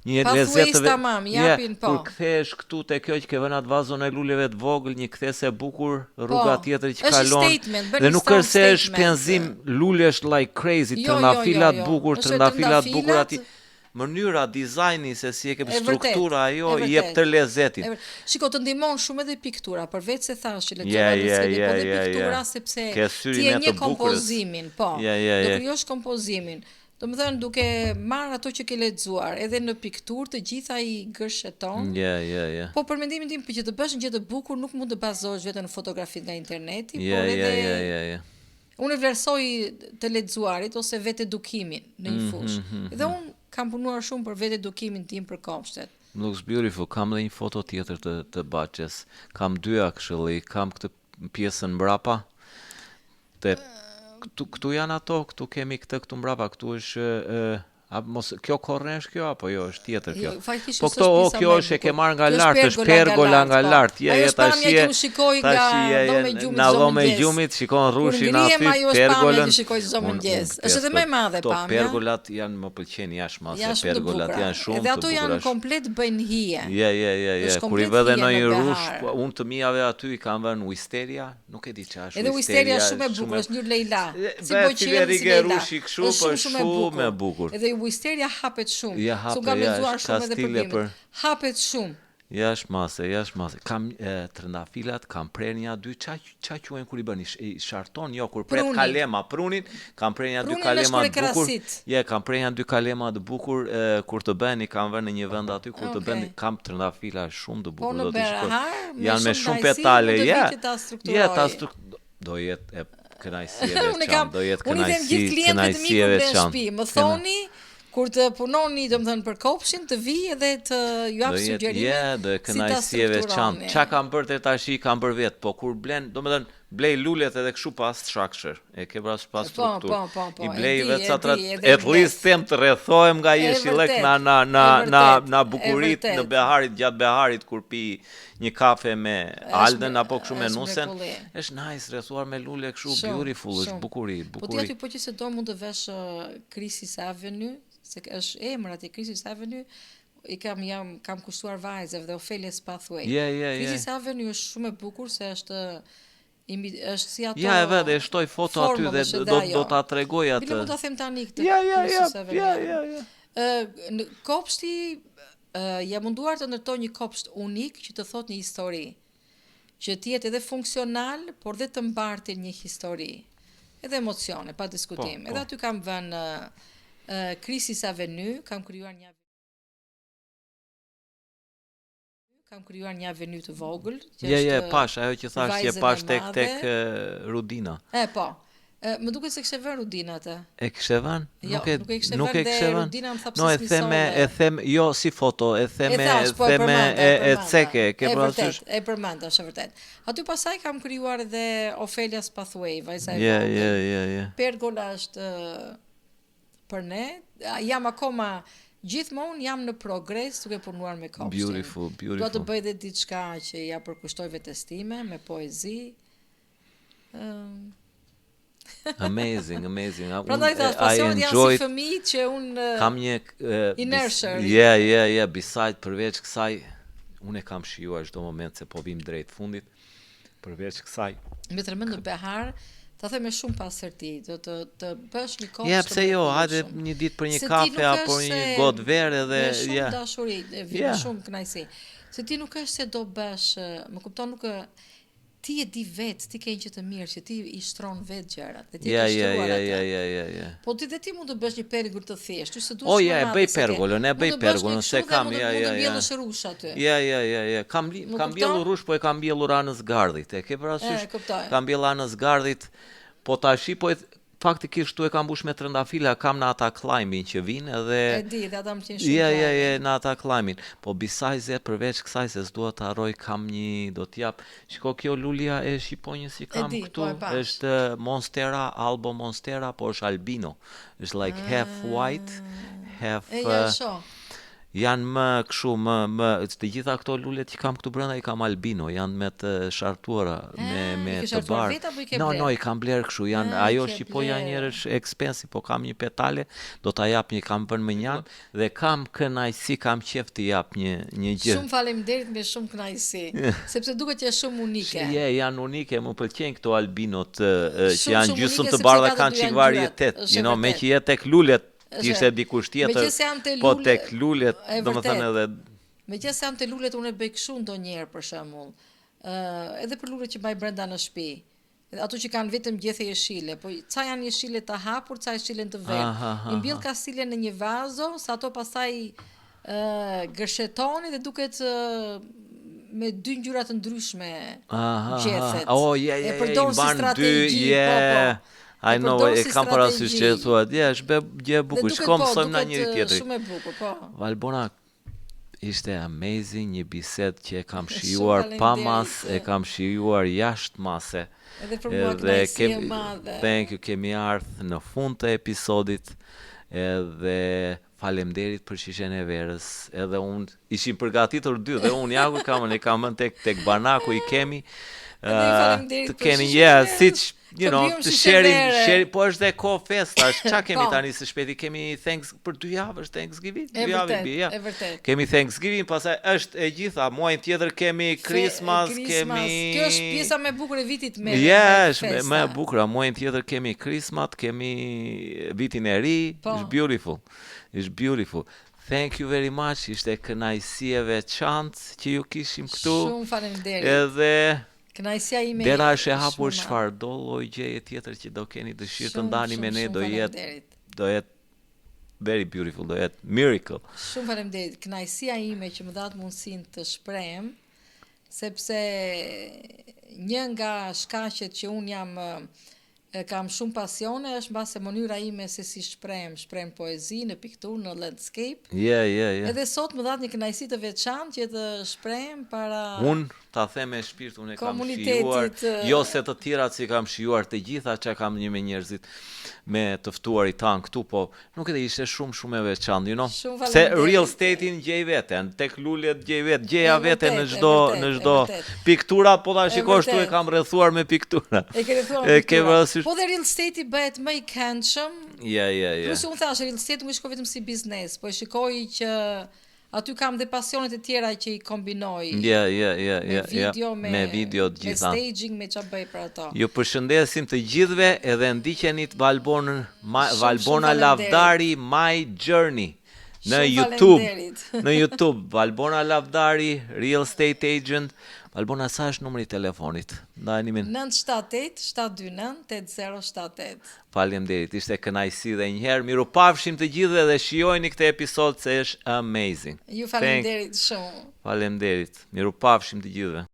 Një lezet të japin, po. Kur kthesh këtu te kjo që ke vënë atë vazon e luleve të vogël, një kthese e bukur, rruga tjetër që kalon. Dhe nuk është se është penzim, lulesh like crazy, trëndafila të bukur, trëndafila të bukur aty. Mënyra, dizajni se si e ke struktura ajo i jep të lezetin. Shiko, të ndihmon shumë edhe piktura, përveç se thash që legjera po dhe piktura sepse ti e një kompozimin, po. Do krijosh kompozimin. Domethënë duke marrë ato që ke lexuar, edhe në pikturë të gjitha i gërsheton. Po për mendimin tim, që të bësh një gjë të bukur nuk mund të bazohesh vetëm në fotografitë nga interneti, por edhe unë vlerësoj të lexuarit ose vetë edukimin në një fushë. Dhe unë kam punuar shumë për vetë edukimin tim për kopshtet. Looks beautiful. Kam dhe një foto tjetër të Baçes. Kam dy actually. Kam këtë pjesën mbrapa. Këtu janë ato, këtu kemi këtu mbrapa, këtu është kjo kornesh kjo apo jo është tjetër kjo. Po këto kjo është e ke marrë nga lart, është pergola nga lart. Në dhomë e gjumit shikon rrushin aty, pergolën. Është edhe më e madhe pamja. Këto pergolat janë më pëlqen jashtëmase, pergolat janë shumë të bukura. Edhe ato janë komplet bëjnë hije. Kur i vë dhe në një rush, unë të mijave aty i kam vënë wisteria, nuk e di çfarë është. Edhe wisteria shumë e bukur, është ngjyrë Leila. Si po shumë e bukur. Wisteria hapet shumë. Su kam lexuar shumë edhe për bimin. Hapet shumë. Jashtëmase. Kam trëndafilat, kam prerë një dy ça quhen kur i bën i sharton, jo kur pret kalema, prunin, kam prerë një dy kalema të bukur. Kam prerë një dy kalema të bukur kur të bën, i kam vënë në një vend aty kur të bën, kam trëndafila shumë të bukur do të shkoj. Janë me shumë petale, do jetë kënaqësi e veçantë, do jetë kënaqësi e veçantë. Më thoni kur të punoni, domethënë për kopshin, të vi edhe të ju jap sugjerime. Do e kënaqësi e veçantë. Çka kam bërë tash, kam bërë vet, po kur blen, domethënë blej lulet edhe kështu pas structure. E ke pas strukturë. I blej vetë at least them të rrethohem nga jeshillek na bukuritë në beharit, gjatë beharit kur pi një kafe me Alden apo kështu me Nusen. Është nice rrethuar me lule kështu, beautiful, është bukuri. Po ti aty po që se do mund të vesh Crisis Avenue, se është emër aty Crisis Avenue. Kam kushtuar vajzave dhe Ophelia's Pathway. Crisis Avenue është shumë e bukur se është si ato. Ja, e vetë, e shtoj foto aty dhe do ta tregoj atë. Bile mund ta them tani këtë. Në kopshti ja munduar të ndërtoj një kopsht unik që të thot një histori, që të jetë edhe funksional, por dhe të mbartin një histori, edhe emocione, pa diskutim. Edhe aty kam vënë Crisis Avenue, kam krijuar një aveny të vogël. Pash, ajo që thash që pash tek Rudina. Po. Më duket se kishte vënë Rudina atë. E kishte vënë? Nuk e kishte vënë. Rudina më tha pse e them, jo si foto, e ceke, ke parasysh. E përmend, është vërtet. Aty pasaj kam krijuar edhe Ophelia's Pathway, vajza e vogël. Pergola është për ne. Jam akoma gjithmonë jam në progres duke punuar me kopshtin. Beautiful. Do të bëj edhe diçka që ja përkushtoj vetestime me poezi. Amazing. Prandaj pasionet janë si fëmijë që unë kam një nursery. Beside përveç kësaj unë e kam shijuar çdo moment se po vim drejt fundit. Përveç kësaj me tremend në behar ta them me shumë pastërti, të bësh një kohë. Ja, pse jo, hajde një ditë për një kafe apo një gotë verë edhe me shumë dashuri, me shumë kënaqësi. Se ti nuk është se do bësh, më kupton, nuk ti e di vetë, ti ke një që të mirë, që ti i shtron vetë gjërat. Dhe ti Ja. Po ti mund të bësh një pergull të thjeshtë, se duhet. E bëj pergullën, se kam, ja. Mund të mbjellësh rush aty. Ja. Kam mbjellur rush, po e kam mbjellur anës gardhit. E ke parasysh? Kam mbjellur anës gardhit, po tashi po faktikisht tu e kam mbush me trëndafila, kam në ata climbing që vinë edhe... E di, dhe ata më qenë shumë në ata climbing. Po besides përveç kësaj se s'dua të harroj, kam një, do t'jap, shiko kjo lulja e shqiponjës që kam këtu, është Monstera, Albo Monstera, po është albino. Është like half white, half... Janë më këshu, të gjitha këto lulet që kam këtu brenda i kam albino, janë me të shartuara, me të barë. No, i kam blerë këshu, janë, ajo shqipoja njerë është expensive, po kam një petale, do t'a jap një, kam vënë më njanë, dhe kam kënaqësi, kam qef të jap një gjë. Shumë faleminderit me shumë kënaqësi, sepse duket që është shumë unike. Janë unike, më pëlqejnë këto albinot që janë gjysmë të bardha, kanë çik varietet, me që jetë tek lulet. Ishte dikush tjetër, po tek lulet, domethënë edhe... Meqenëse jam te lulet, unë e bëj kështu ndonjëherë për shembull. Edhe për lulet që mbaj brenda në shtëpi. Ato që kanë vetëm gjethe jeshile, po ca janë jeshile të hapur, ca jeshile të verë. I mbjell kastilën në një vazo, sa ato pastaj gërshetoni dhe duket me dy ngjyra të ndryshme gjethet. E përdor si strategji, po. I know, e kam parasysh që e thua, është gjë bukur, shkom mësojmë nga njëri tjetri. Shumë e bukur, po. Valbona, ishte amazing, një bisedë që e kam shijuar pa masë, e kam shijuar jashtë mase. Edhe për mua kënaqësi e madhe. Thank you, kemi ardhur në fund të episodit, edhe faleminderit për shishen e verës, edhe unë ishim përgatitur dy, dhe unë jagu e kam tek banaku i kemi, të keni, siç të sharing, po është dhe ko festa, qa kemi tani së shpeti, kemi për 2 javë, është Thanksgiving? E vërtet. Kemi Thanksgiving, pastaj është e gjitha, muajin tjetër kemi Christmas, kemi... Kjo është pjesa me bukur e vitit me festa. Me bukur, muajin tjetër kemi Christmas, kemi vitin e ri, është beautiful. Thank you very much, ishte kënaqësi e veçantë që ju kishim këtu. Shumë faleminderit. Edhe... Kënaqësia ime. Dera është e hapur, çfarë do lloj gjëje tjetër që do keni dëshirë të ndani me ne, do jetë very beautiful, do jetë miracle. Shumë faleminderit. Kënaqësia ime që më dhat mundësinë të shprehem, sepse një nga shkaqet që un kam shumë pasione është mbase mënyra ime se si shprem poezi në pikturë, në landscape. Edhe sot më dhat një kënaqësi të veçantë që të shprehem para ta them me shpirtun e kam shijuar, jo se të tjerat si kam shijuar, të gjitha që kam një me njerëzit me të ftuarit tan këtu, po nuk e ishte shumë e veçantë, se real estate-in gjej veten, tek lulet gjej vetë, gjeja veten në çdo piktura, po ta shikosh tu e kam rrethuar me piktura. E ke rrethuar me piktura. Po dhe real estate-i bëhet më i këndshëm. Plus unë thash, real estate nuk e shikoj vetëm si biznes, po e shikoj që aty kam dhe pasionet e tjera që i kombinoj. Me video të gjitha. Me staging, me çfarë bëj për ato. Ju përshëndesim të gjithëve edhe ndiqeni Valbona Lavdari My Journey në YouTube. Valbona Lavdari, Real Estate Agent. Valbona, sa është numri i telefonit? 978-729-8078. Faleminderit, ishte kënaqësi dhe një herë. Mirupafshim të gjithëve dhe shijojeni këtë episod se është amazing. Ju faleminderit shumë. Faleminderit. Mirupafshim të gjithëve.